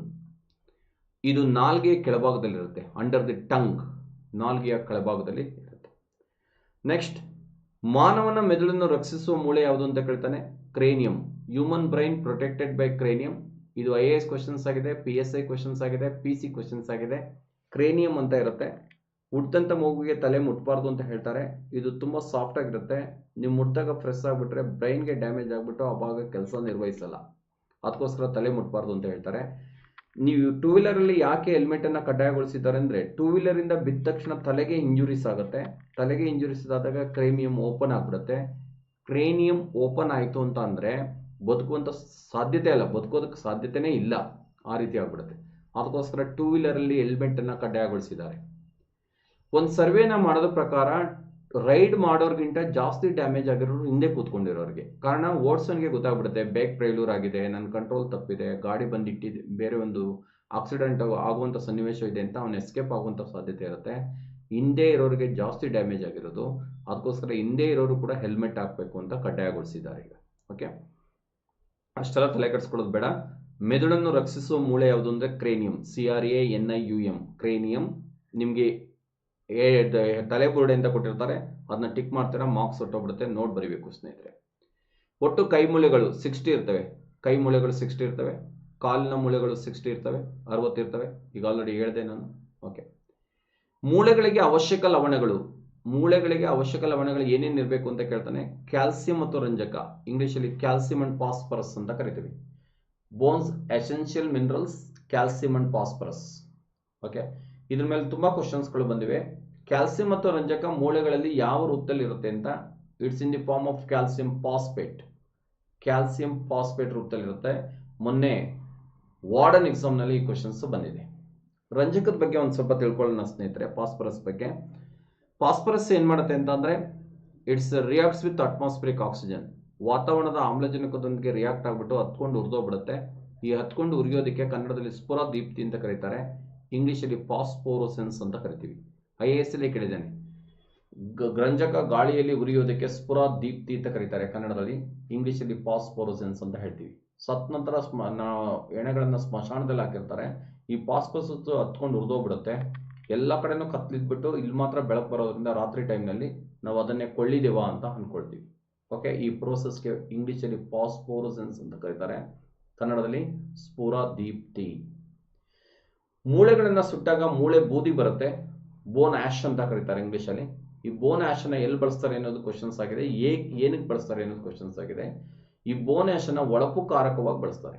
ಇದು ನಾಲ್ಗೆಯ ಕೆಳಭಾಗದಲ್ಲಿರುತ್ತೆ, ಅಂಡರ್ ದಿ ಟಂಗ್, ನಾಲ್ಗೆಯ ಕೆಳಭಾಗದಲ್ಲಿ ಇರುತ್ತೆ. ನೆಕ್ಸ್ಟ್, ಮಾನವನ ಮೆದುಳನ್ನು ರಕ್ಷಿಸುವ ಮೂಳೆ ಯಾವುದು ಅಂತ ಕೇಳ್ತಾನೆ, cranium. Human brain protected by cranium. ಇದು IAS ಕ್ವಶನ್ಸ್ ಆಗಿದೆ, PSI ಕ್ವಶನ್ಸ್ ಆಗಿದೆ, PC ಕ್ವಶನ್ಸ್ ಆಗಿದೆ. ಕ್ರೇನಿಯಂ ಅಂತ ಇರುತ್ತೆ. ಹುಟ್ಟಂತ ಮಗುವಿಗೆ ತಲೆ ಮುಟ್ಬಾರ್ದು ಅಂತ ಹೇಳ್ತಾರೆ. ಇದು ತುಂಬಾ ಸಾಫ್ಟ್ ಆಗಿರುತ್ತೆ. ನೀವು ಮುಟ್ಟಾಗ ಫ್ರೆಶ್ ಆಗಿಬಿಟ್ರೆ ಬ್ರೈನ್ಗೆ ಡ್ಯಾಮೇಜ್ ಆಗಿಬಿಟ್ಟು ಆ ಭಾಗ ಕೆಲಸ ನಿರ್ವಹಿಸಲ್ಲ. ಅದಕ್ಕೋಸ್ಕರ ತಲೆ ಮುಟ್ಬಾರ್ದು ಅಂತ ಹೇಳ್ತಾರೆ. ನೀವು 2 ವೀಲರಲ್ಲಿ ಯಾಕೆ ಹೆಲ್ಮೆಟ್ ಅನ್ನ ಕಡ್ಡಾಯಗೊಳಿಸಿದ್ದಾರೆ ಅಂದ್ರೆ, 2 ವೀಲರ್ ಇಂದ ಬಿದ್ದ ತಕ್ಷಣ ತಲೆಗೆ ಇಂಜುರೀಸ್ ಆಗುತ್ತೆ. ತಲೆಗೆ ಇಂಜುರೀಸ್ ಆದಾಗ ಕ್ರೇನಿಯಂ ಓಪನ್ ಆಗ್ಬಿಡುತ್ತೆ. ಕ್ರೇನಿಯಂ ಓಪನ್ ಆಯಿತು ಅಂತ ಅಂದ್ರೆ ಬದುಕುವಂತ ಸಾಧ್ಯತೆ ಅಲ್ಲ, ಬದುಕೋದಕ್ಕೆ ಸಾಧ್ಯತೆನೇ ಇಲ್ಲ, ಆ ರೀತಿ ಆಗ್ಬಿಡುತ್ತೆ. ಅದಕ್ಕೋಸ್ಕರ 2 ವೀಲರಲ್ಲಿ ಹೆಲ್ಮೆಟ್ ಅನ್ನ ಕಡ್ಡಾಯಗೊಳಿಸಿದ್ದಾರೆ. ಒಂದು ಸರ್ವೆನ ಮಾಡೋದ ಪ್ರಕಾರ ರೈಡ್ ಮಾಡೋರ್ಗಿಂತ ಜಾಸ್ತಿ ಡ್ಯಾಮೇಜ್ ಆಗಿರೋರು ಹಿಂದೆ ಕೂತ್ಕೊಂಡಿರೋರಿಗೆ. ಕಾರಣ, ಓಡ್ಸೋನ್ಗೆ ಗೊತ್ತಾಗ್ಬಿಡುತ್ತೆ ಬ್ರೇಕ್ ಫೇಲ್ಯೂರ್ ಆಗಿದೆ, ನನ್ನ ಕಂಟ್ರೋಲ್ ತಪ್ಪಿದೆ, ಗಾಡಿ ಬಂದಿಟ್ಟಿದೆ, ಬೇರೆ ಒಂದು ಆಕ್ಸಿಡೆಂಟ್ ಆಗುವಂಥ ಸನ್ನಿವೇಶ ಇದೆ ಅಂತ ಅವನು ಎಸ್ಕೇಪ್ ಆಗುವಂಥ ಸಾಧ್ಯತೆ ಇರುತ್ತೆ. ಹಿಂದೆ ಇರೋರಿಗೆ ಜಾಸ್ತಿ ಡ್ಯಾಮೇಜ್ ಆಗಿರೋದು. ಅದಕ್ಕೋಸ್ಕರ ಹಿಂದೆ ಇರೋರು ಕೂಡ ಹೆಲ್ಮೆಟ್ ಹಾಕಬೇಕು ಅಂತ ಕಡ್ಡಾಯಗೊಳಿಸಿದ್ದಾರೆ ಈಗ. ಓಕೆ, ಅಷ್ಟೆಲ್ಲ ತಲೆ ಕೆಡಿಸ್ಕೊಳ್ಳೋದು ಬೇಡ. ಮೆದುಳನ್ನು ರಕ್ಷಿಸುವ ಮೂಳೆ ಯಾವುದು ಅಂದರೆ ಕ್ರೇನಿಯಂ, CRANIUM, ಕ್ರೇನಿಯಂ. ನಿಮಗೆ ತಲೆ ಬುರುಡೆ ಅಂತ ಕೊಟ್ಟಿರ್ತಾರೆ, ಅದನ್ನ ಟಿಕ್ ಮಾಡ್ತೀರಾ, ಮಾರ್ಕ್ಸ್ ಹೊಟ್ಟೋಗ್ಬಿಡುತ್ತೆ, ನೋಟ್ ಬರೀಬೇಕು ಸ್ನೇಹಿತರೆ. ಒಟ್ಟು ಕೈ ಮೂಳೆಗಳು 60 ಇರ್ತವೆ, ಕೈ ಮೂಳೆಗಳು 60 ಇರ್ತವೆ. ಕಾಲಿನ ಮೂಳೆಗಳು 60 ಇರ್ತವೆ, 60 ಇರ್ತವೆ. ಈಗ ಆಲ್ರೆಡಿ ಹೇಳಿದೆ ನಾನು. ಓಕೆ, ಮೂಳೆಗಳಿಗೆ ಅವಶ್ಯಕ ಲವಣಗಳು. ಮೂಳೆಗಳಿಗೆ ಅವಶ್ಯಕ ಲವಣಗಳು ಏನೇನು ಇರಬೇಕು ಅಂತ ಕೇಳ್ತಾನೆ. ಕ್ಯಾಲ್ಸಿಯಂ ಮತ್ತು ರಂಜಕ, ಇಂಗ್ಲಿಷಲ್ಲಿ ಕ್ಯಾಲ್ಸಿಯಂ ಅಂಡ್ ಫಾಸ್ಫರಸ್ ಅಂತ ಕರಿತೀವಿ. Bones essential minerals, calcium and phosphorus. Okay, ಇದ್ರ ಮೇಲೆ ತುಂಬಾ ಕ್ವಶನ್ಸ್ಗಳು ಬಂದಿವೆ. ಕ್ಯಾಲ್ಸಿಯಂ ಮತ್ತು ರಂಜಕ ಮೂಳೆಗಳಲ್ಲಿ ಯಾವ ರೂಪದಲ್ಲಿ ಇರುತ್ತೆ ಅಂತ, it's in the form of calcium phosphate. Calcium phosphate ರೂಪದಲ್ಲಿ ಇರುತ್ತೆ. ಮೊನ್ನೆ ವಾರ್ಡನ್ ಎಕ್ಸಾಮ್ನಲ್ಲಿ ಈ ಕ್ವಶನ್ಸ್ ಬಂದಿದೆ. ರಂಜಕದ ಬಗ್ಗೆ ಒಂದು ಸ್ವಲ್ಪ ತಿಳ್ಕೊಳ್ಳೋಣ ಸ್ನೇಹಿತರೆ. ಫಾಸ್ಫರಸ್ ಬಗ್ಗೆ, ಫಾಸ್ಫರಸ್ ಏನ್ ಮಾಡುತ್ತೆ ಅಂತಂದ್ರೆ, it's reacts with atmospheric oxygen. ವಾತಾವರಣದ ಆಮ್ಲಜನಕದೊಂದಿಗೆ ರಿಯಾಕ್ಟ್ ಆಗ್ಬಿಟ್ಟು ಹತ್ಕೊಂಡು ಉರಿದೋಗ್ಬಿಡುತ್ತೆ. ಈ ಹತ್ಕೊಂಡು ಉರಿಯೋದಕ್ಕೆ ಕನ್ನಡದಲ್ಲಿ ಸ್ಫುರ ದೀಪ್ತಿ ಅಂತ ಕರೀತಾರೆ, ಇಂಗ್ಲಿಷಲ್ಲಿ ಫಾಸ್ಫೋರೋಸೆನ್ಸ್ ಅಂತ ಕರಿತೀವಿ. IAS ಅಲ್ಲಿ ಕೇಳಿದ್ದೇನೆ. ರಂಜಕ ಗಾಳಿಯಲ್ಲಿ ಉರಿಯೋದಕ್ಕೆ ಸ್ಫುರ ದೀಪ್ತಿ ಅಂತ ಕರೀತಾರೆ ಕನ್ನಡದಲ್ಲಿ, ಇಂಗ್ಲಿಷಲ್ಲಿ ಫಾಸ್ಫೋರೋಸೆನ್ಸ್ ಅಂತ ಹೇಳ್ತೀವಿ. ಸತ್ ನಂತರ ಎಣೆಗಳನ್ನ ಸ್ಮಶಾನದಲ್ಲಿ ಹಾಕಿರ್ತಾರೆ. ಈ ಫಾಸ್ಫರಸ್ ಹತ್ಕೊಂಡು ಉರಿದೋಗ್ಬಿಡುತ್ತೆ, ಎಲ್ಲ ಕಡೆನೂ ಕತ್ಲಿದ್ಬಿಟ್ಟು ಇಲ್ಲಿ ಮಾತ್ರ ಬೆಳಕು ಬರೋದ್ರಿಂದ ರಾತ್ರಿ ಟೈಮ್ನಲ್ಲಿ ನಾವು ಅದನ್ನೇ ಕೊಳ್ಳಿದೇವಾ ಅಂತ ಅನ್ಕೊಳ್ತೀವಿ. ಓಕೆ, ಈ ಪ್ರೋಸೆಸ್ಗೆ ಇಂಗ್ಲಿಷಲ್ಲಿ ಫಾಸ್ಫೋರೋಸೆನ್ಸ್ ಅಂತ ಕರೀತಾರೆ, ಕನ್ನಡದಲ್ಲಿ ಸ್ಫುರ ದೀಪ್ತಿ. ಮೂಳೆಗಳನ್ನ ಸುಟ್ಟಾಗ ಮೂಳೆ ಬೂದಿ ಬರುತ್ತೆ, ಬೋನ್ ಆಶ್ ಅಂತ ಕರೀತಾರೆ ಇಂಗ್ಲಿಷಲ್ಲಿ. ಈ ಬೋನ್ ಆಶ್ ಅನ್ನ ಎಲ್ಲಿ ಬಳಸ್ತಾರೆ ಅನ್ನೋದು ಕ್ವಶನ್ಸ್ ಆಗಿದೆ, ಏನಕ್ಕೆ ಬಳಸ್ತಾರೆ ಅನ್ನೋದು ಕ್ವಶನ್ಸ್ ಆಗಿದೆ. ಈ ಬೋನ್ ಆಶ್ ಅನ್ನ ಒಳಪು ಕಾರಕವಾಗಿ ಬಳಸ್ತಾರೆ,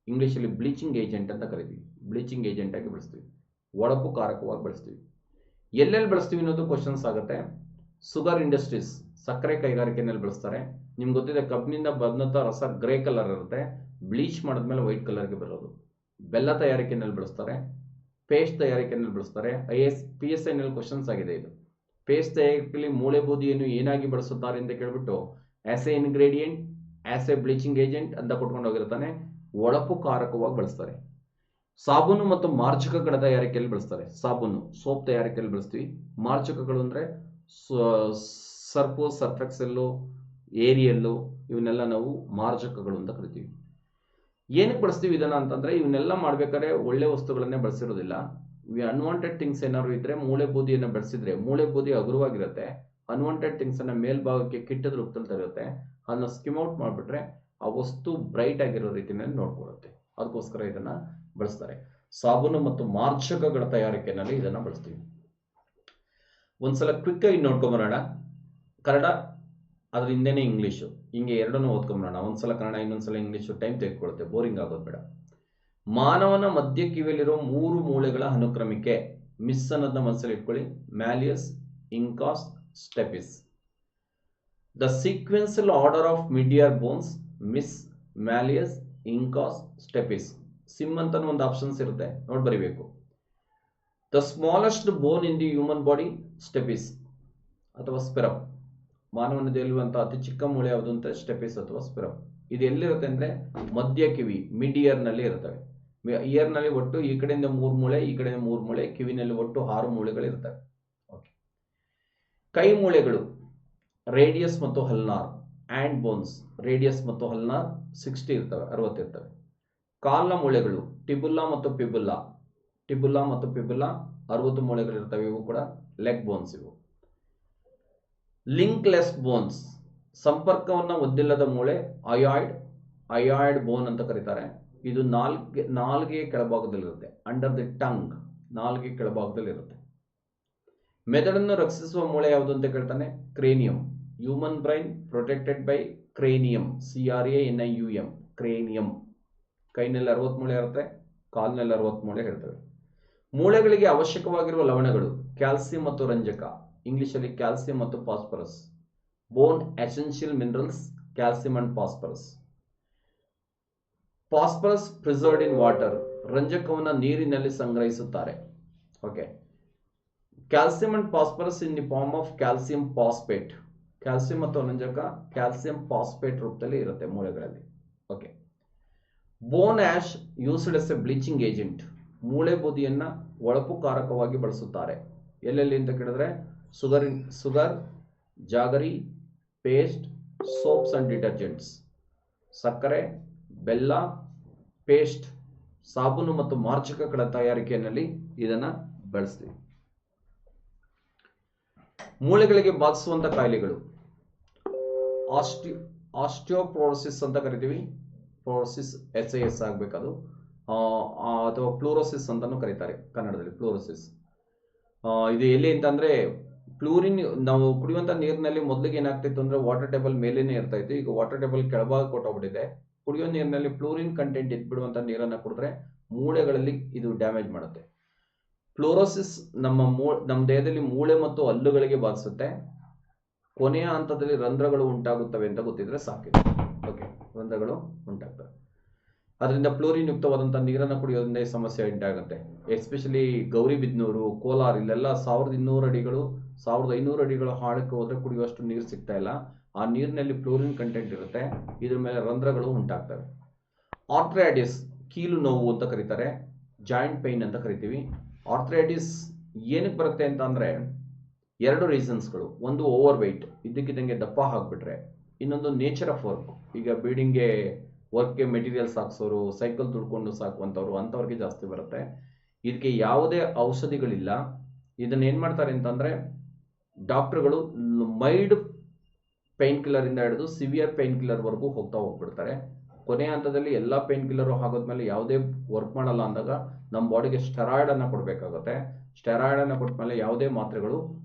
ಇಂಗ್ಲಿಷಲ್ಲಿ ಬ್ಲೀಚಿಂಗ್ ಏಜೆಂಟ್ ಅಂತ ಕರಿತೀವಿ. ಬ್ಲೀಚಿಂಗ್ ಏಜೆಂಟ್ ಆಗಿ ಬಳಸ್ತೀವಿ, ಒಳಪು ಕಾರಕವಾಗಿ ಬಳಸ್ತೀವಿ. ಎಲ್ಲೆಲ್ಲಿ ಬಳಸ್ತೀವಿ ಅನ್ನೋದು ಕ್ವಶನ್ಸ್ ಆಗುತ್ತೆ. ಶುಗರ್ ಇಂಡಸ್ಟ್ರೀಸ್, ಸಕ್ಕರೆ ಕೈಗಾರಿಕೆನಲ್ಲಿ ಬಳಸ್ತಾರೆ. ನಿಮ್ಗೆ ಗೊತ್ತಿದೆ, ಕಬ್ಬಿನಿಂದ ಬಂದಂಥ ರಸ ಗ್ರೇ ಕಲರ್ ಇರುತ್ತೆ, ಬ್ಲೀಚ್ ಮಾಡಿದ್ಮೇಲೆ ವೈಟ್ ಕಲರ್ಗೆ ಬರೋದು. ಬೆಲ್ಲ ತಯಾರಿಕೆಯಲ್ಲಿ ಬಳಸ್ತಾರೆ, ಪೇಸ್ಟ್ ತಯಾರಿಕೆಯಲ್ಲಿ ಬಳಸ್ತಾರೆ. PSI ನಲ್ಲಿ ಕ್ವಶನ್ಸ್ ಆಗಿದೆ ಇದು. ಪೇಸ್ಟ್ ತಯಾರಿಕೆಯಲ್ಲಿ ಮೂಳೆ ಬೂದಿಯನ್ನು ಏನಾಗಿ ಬಳಸುತ್ತಾರೆ ಅಂತ ಕೇಳ್ಬಿಟ್ಟು as a ingredient, as a bleaching agent ಅಂತ ಕೊಟ್ಕೊಂಡು ಹೋಗಿರ್ತಾನೆ. ಒಳಪು ಕಾರಕವಾಗಿ ಬಳಸ್ತಾರೆ. ಸಾಬೂನು ಮತ್ತು ಮಾರ್ಜಕಗಳ ತಯಾರಿಕೆಯಲ್ಲಿ ಬಳಸ್ತಾರೆ. ಸಾಬೂನು ಸೋಪ್ ತಯಾರಿಕೆಯಲ್ಲಿ ಬಳಸ್ತೀವಿ. ಮಾರ್ಜಕಗಳು ಅಂದರೆ ಸರ್ಪು, ಸರ್ಫೆಕ್ಸೆಲ್ಲು, ಏರಿಯಲ್ಲು, ಇವನ್ನೆಲ್ಲ ನಾವು ಮಾರ್ಜಕಗಳು ಅಂತ ಕರಿತೀವಿ. ಏನಕ್ಕೆ ಬಳಸ್ತೀವಿ ಇದನ್ನ ಅಂತಂದ್ರೆ, ಇವನ್ನೆಲ್ಲ ಮಾಡ್ಬೇಕಾದ್ರೆ ಒಳ್ಳೆ ವಸ್ತುಗಳನ್ನೇ ಬಳಸಿರೋದಿಲ್ಲ. ಅನ್ವಾಂಟೆಡ್ ಥಿಂಗ್ಸ್ ಏನಾದ್ರು ಇದ್ರೆ ಮೂಳೆ ಬೂದಿಯನ್ನು ಬಳಸಿದ್ರೆ ಮೂಳೆ ಬೂದಿ ಹಗುರವಾಗಿರುತ್ತೆ. ಅನ್ವಾಂಟೆಡ್ ಥಿಂಗ್ಸ್ ಅನ್ನ ಮೇಲ್ಭಾಗಕ್ಕೆ ಕಿಟ್ಟದ ರೂಪದಲ್ಲಿ ತರುತ್ತೆ. ಅದನ್ನ ಸ್ಕಿಮ್ ಔಟ್ ಮಾಡಿಬಿಟ್ರೆ ಆ ವಸ್ತು ಬ್ರೈಟ್ ಆಗಿರೋ ರೀತಿಯಲ್ಲಿ ನೋಡ್ಕೊಳ್ಳುತ್ತೆ. ಅದಕ್ಕೋಸ್ಕರ ಇದನ್ನ ಬಳಸ್ತಾರೆ. ಸಾಬೂನು ಮತ್ತು ಮಾರ್ಜಕಗಳ ತಯಾರಿಕೆಯಲ್ಲಿ ಇದನ್ನ ಬಳಸ್ತೀವಿ. ಒಂದ್ಸಲ ಕ್ವಿಕ್ ಆಗಿ ನೋಡ್ಕೊಂಬರೋಣ. ಕನ್ನಡ, ಅದ್ರ ಹಿಂದೆನೇ ಇಂಗ್ಲೀಷು, ಹಿಂಗೆ ಎರಡನ್ನೂ ಓದ್ಕೊಂಬರೋಣ. ಒಂದ್ಸಲ ಕನ್ನಡ, ಇನ್ನೊಂದ್ಸಲ ಇಂಗ್ಲೀಷು. ಟೈಮ್ ತೆಗೆದುಕೊಳ್ಳುತ್ತೆ, ಬೋರಿಂಗ್ ಆಗೋದು ಬೇಡ. ಮಾನವನ ಮಧ್ಯ ಕಿವಿಯಲ್ಲಿರೋ 3 ಮೂಳೆಗಳ ಅನುಕ್ರಮಿಕೆ. ಮಿಸ್ ಅನ್ನೋದನ್ನ ಮನಸ್ಸಲ್ಲಿ ಇಟ್ಕೊಳ್ಳಿ. Malleus, incus, stapes. The sequential order of middle ಬೋನ್ಸ್. MIS, malleus, incus, stapes. SIM ಅಂತ ಒಂದು ಆಪ್ಷನ್ಸ್ ಇರುತ್ತೆ, ನೋಡಿ ಬರಿಬೇಕು. The smallest bone in the human body. Stapes ಅಥವಾ ಸ್ಪಿರಮ್. ಮಾನವನ ದೇಹದಲ್ಲಿರುವಂತಹ ಅತಿ ಚಿಕ್ಕ ಮೂಳೆ ಯಾವುದು ಅಂತ ಸ್ಟೆಪಿಸ್ ಅಥವಾ ಸ್ಪಿರಮ್. ಇದು ಎಲ್ಲಿರುತ್ತೆ ಅಂದ್ರೆ ಮಧ್ಯ ಕಿವಿ, ಮಿಡ್ ಇಯರ್ ನಲ್ಲಿ ಇರುತ್ತವೆ. ಇಯರ್ ನಲ್ಲಿ ಒಟ್ಟು ಈ ಕಡೆಯಿಂದ 3 ಮೂಳೆ, ಈ ಕಡೆಯಿಂದ 3 ಮೂಳೆ, ಕಿವಿನಲ್ಲಿ ಒಟ್ಟು 6 ಮೂಳೆಗಳು ಇರ್ತವೆ. ಕೈ ಮೂಳೆಗಳು ರೇಡಿಯಸ್ ಮತ್ತು ಹಲ್ನಾರ್. ಆಂಡ್ ಬೋನ್ಸ್ ರೇಡಿಯಸ್ ಮತ್ತು ಹಲ್ನಾರ್ 60 ಇರ್ತವೆ, 60 ಇರ್ತವೆ. ಕಾಲ್ನ ಮೂಳೆಗಳು ಟಿಬುಲ್ಲಾ ಮತ್ತು ಪಿಬುಲ್ಲಾ. ಟಿಬುಲ್ಲಾ ಮತ್ತು ಪಿಬುಲ್ಲಾ 60 ಮೂಳೆಗಳು ಇರ್ತವೆ. ಇವು ಕೂಡ ಲೆಗ್ ಬೋನ್ಸ್. ಇವು ಲಿಂಕ್ಲೆಸ್ ಬೋನ್ಸ್. ಸಂಪರ್ಕವನ್ನ ಹೊಂದಿಲ್ಲದ ಮೂಳೆ ಅಯಾಯ್ಡ್ ಬೋನ್ ಅಂತ ಕರೀತಾರೆ. ಇದು ನಾಲ್ಗೆಯ ಕೆಳಭಾಗದಲ್ಲಿರುತ್ತೆ. ಅಂಡರ್ ದಿ ಟಂಗ್, ನಾಲ್ಗೆ ಕೆಳಭಾಗದಲ್ಲಿರುತ್ತೆ. ಮೆದುಳನ್ನು ರಕ್ಷಿಸುವ ಮೂಳೆ ಯಾವುದು ಅಂತ ಕೇಳ್ತಾನೆ. Cranium. Human brain protected by cranium. CRANIUM, cranium. ಕೈನಲ್ಲಿ 60 ಮೂಳೆ ಇರುತ್ತೆ, ಕಾಲಿನಲ್ಲಿ 60 ಮೂಳೆ ಇರ್ತವೆ. ಮೂಳೆಗಳಿಗೆ ಅವಶ್ಯಕವಾಗಿರುವ ಲವಣಗಳು ಕ್ಯಾಲ್ಸಿಯಂ ಮತ್ತು ರಂಜಕ. ಇಂಗ್ಲಿಷಲ್ಲಿ ಕ್ಯಾಲ್ಸಿಯಂ ಮತ್ತು phosphorus. Bone essential minerals calcium and phosphorus. Phosphorus preserved in water. ರಂಜಕವನ್ನು ನೀರಿನಲ್ಲಿ ಸಂಗ್ರಹಿಸುತ್ತಾರೆ. Okay. Calcium and phosphorus in the form of calcium phosphate. Calcium ಮತ್ತು ರಂಜಕ ಕ್ಯಾಲ್ಸಿಯಂ ಫಾಸ್ಫೇಟ್ ರೂಪದಲ್ಲಿ ಇರುತ್ತೆ ಮೂಳೆಗಳಲ್ಲಿ. Okay. Bone ash used as a bleaching agent. ಮೂಳೆ ಬೂದಿಯನ್ನ ಒಳಪು ಕಾರಕವಾಗಿ ಬಳಸುತ್ತಾರೆ. ಎಲ್ಲೆಲ್ಲಿ ಅಂತ ಕೇಳಿದ್ರೆ sugar, jaggery, paste, soaps and detergents. ಸಕ್ಕರೆ, ಬೆಲ್ಲ, ಪೇಸ್ಟ್, ಸಾಬೂನು ಮತ್ತು ಮಾರ್ಜಕಗಳ ತಯಾರಿಕೆಯಲ್ಲಿ ಇದನ್ನ ಬಳಸ್ತೀವಿ. ಮೂಳೆಗಳಿಗೆ ಬಾಧಿಸುವಂತ ಕಾಯಿಲೆಗಳು ಆಸ್ಟಿಯೋಪೋರೋಸಿಸ್ ಅಂತ ಕರಿತೀವಿ. ಪೋರೋಸಿಸ್ SAS ಆಗ್ಬೇಕದು, ಅಥವಾ ಫ್ಲೂರೋಸಿಸ್ ಅಂತಾನು ಕರೀತಾರೆ ಕನ್ನಡದಲ್ಲಿ. ಫ್ಲೂರೋಸಿಸ್ ಇದು ಎಲ್ಲಿ ಅಂತಂದ್ರೆ, ಫ್ಲೂರಿನ್ ನಾವು ಕುಡಿಯುವಂತ ನೀರಿನಲ್ಲಿ ಮೊದಲಿಗೆ ಏನಾಗ್ತಿತ್ತು ಅಂದ್ರೆ ವಾಟರ್ ಟೇಬಲ್ ಮೇಲೇನೆ ಇರ್ತಾ ಇತ್ತು. ಈಗ ವಾಟರ್ ಟೇಬಲ್ ಕೆಳಭಾಗ ಕೊಟ್ಟೋಗ್ಬಿಟ್ಟಿದೆ. ಕುಡಿಯೋ ನೀರಿನಲ್ಲಿ ಫ್ಲೂರಿನ್ ಕಂಟೆಂಟ್ ಇದ್ಬಿಡುವಂತ ನೀರನ್ನ ಕುಡಿದ್ರೆ ಮೂಳೆಗಳಲ್ಲಿ ಇದು ಡ್ಯಾಮೇಜ್ ಮಾಡುತ್ತೆ. ಫ್ಲೂರೋಸಿಸ್ ನಮ್ಮ ದೇಹದಲ್ಲಿ ಮೂಳೆ ಮತ್ತು ಹಲ್ಲುಗಳಿಗೆ ಬಾಧಿಸುತ್ತೆ. ಕೊನೆಯ ಹಂತದಲ್ಲಿ ರಂಧ್ರಗಳು ಉಂಟಾಗುತ್ತವೆ ಅಂತ ಗೊತ್ತಿದ್ರೆ ಸಾಕಿದೆ. ಓಕೆ, ರಂಧ್ರಗಳು ಉಂಟಾಗ್ತವೆ. ಅದರಿಂದ ಫ್ಲೋರಿನ್ ಯುಕ್ತವಾದಂತಹ ನೀರನ್ನು ಕುಡಿಯೋದ್ರಿಂದ ಈ ಸಮಸ್ಯೆ ಉಂಟಾಗುತ್ತೆ. ಎಸ್ಪೆಷಲಿ ಗೌರಿಬಿದನೂರು, ಕೋಲಾರ, ಇಲ್ಲೆಲ್ಲ 1200 ಅಡಿಗಳು 1500 ಅಡಿಗಳು ಆಳಕ್ಕೆ ಹೋದ್ರೆ ಕುಡಿಯುವಷ್ಟು ನೀರು ಸಿಗ್ತಾ ಇಲ್ಲ. ಆ ನೀರಿನಲ್ಲಿ ಫ್ಲೋರಿನ್ ಕಂಟೆಂಟ್ ಇರುತ್ತೆ. ಇದ್ರ ಮೇಲೆ ರಂಧ್ರಗಳು ಉಂಟಾಗ್ತವೆ. ಆರ್ಥ್ರೈಟಿಸ್ ಕೀಲು ನೋವು ಅಂತ ಕರೀತಾರೆ. ಜಾಯಿಂಟ್ ಪೈನ್ ಅಂತ ಕರಿತೀವಿ. ಆರ್ಥ್ರೈಟಿಸ್ ಏನಕ್ಕೆ ಬರುತ್ತೆ ಅಂತ ಅಂದ್ರೆ 2 ರೀಸನ್ಸ್ಗಳು. ಒಂದು ಓವರ್ ವೆಯ್ಟ್, ಇದ್ದಕ್ಕಿದ್ದಂಗೆ ದಪ್ಪ ಹಾಕ್ಬಿಟ್ರೆ. ಇನ್ನೊಂದು ನೇಚರ್ ಆಫ್ ವರ್ಕ್. ಈಗ ಬಿಲ್ಡಿಂಗ್ಗೆ ವರ್ಕ್ಗೆ ಮೆಟೀರಿಯಲ್ಸ್ ಹಾಕ್ಸೋರು, ಸೈಕಲ್ ತುಳ್ಕೊಂಡು ಸಾಕುವಂಥವ್ರು, ಅಂಥವ್ರಿಗೆ ಜಾಸ್ತಿ ಬರುತ್ತೆ. ಇದಕ್ಕೆ ಯಾವುದೇ ಔಷಧಿಗಳಿಲ್ಲ. ಇದನ್ನ ಏನ್ ಮಾಡ್ತಾರೆ ಅಂತಂದ್ರೆ ಡಾಕ್ಟರ್ಗಳು ಮೈಲ್ಡ್ ಪೈನ್ ಕಿಲ್ಲರ್ ಇಂದ ಹಿಡಿದು ಸಿವಿಯರ್ ಪೈನ್ ಕಿಲ್ಲರ್ ವರೆಗೂ ಹೋಗ್ಬಿಡ್ತಾರೆ. ಕೊನೆಯ ಹಂತದಲ್ಲಿ ಎಲ್ಲಾ ಪೈನ್ ಕಿಲ್ಲರ್ ಆಗೋದ್ಮೇಲೆ ಯಾವುದೇ ವರ್ಕ್ ಮಾಡಲ್ಲ ಅಂದಾಗ ನಮ್ಮ ಬಾಡಿಗೆ ಸ್ಟೆರಾಯ್ಡ್ ಅನ್ನ ಕೊಡಬೇಕಾಗುತ್ತೆ. ಸ್ಟೆರಾಯ್ಡ್ ಅನ್ನ ಕೊಟ್ಮೇಲೆ ಯಾವುದೇ ಮಾತ್ರೆಗಳು,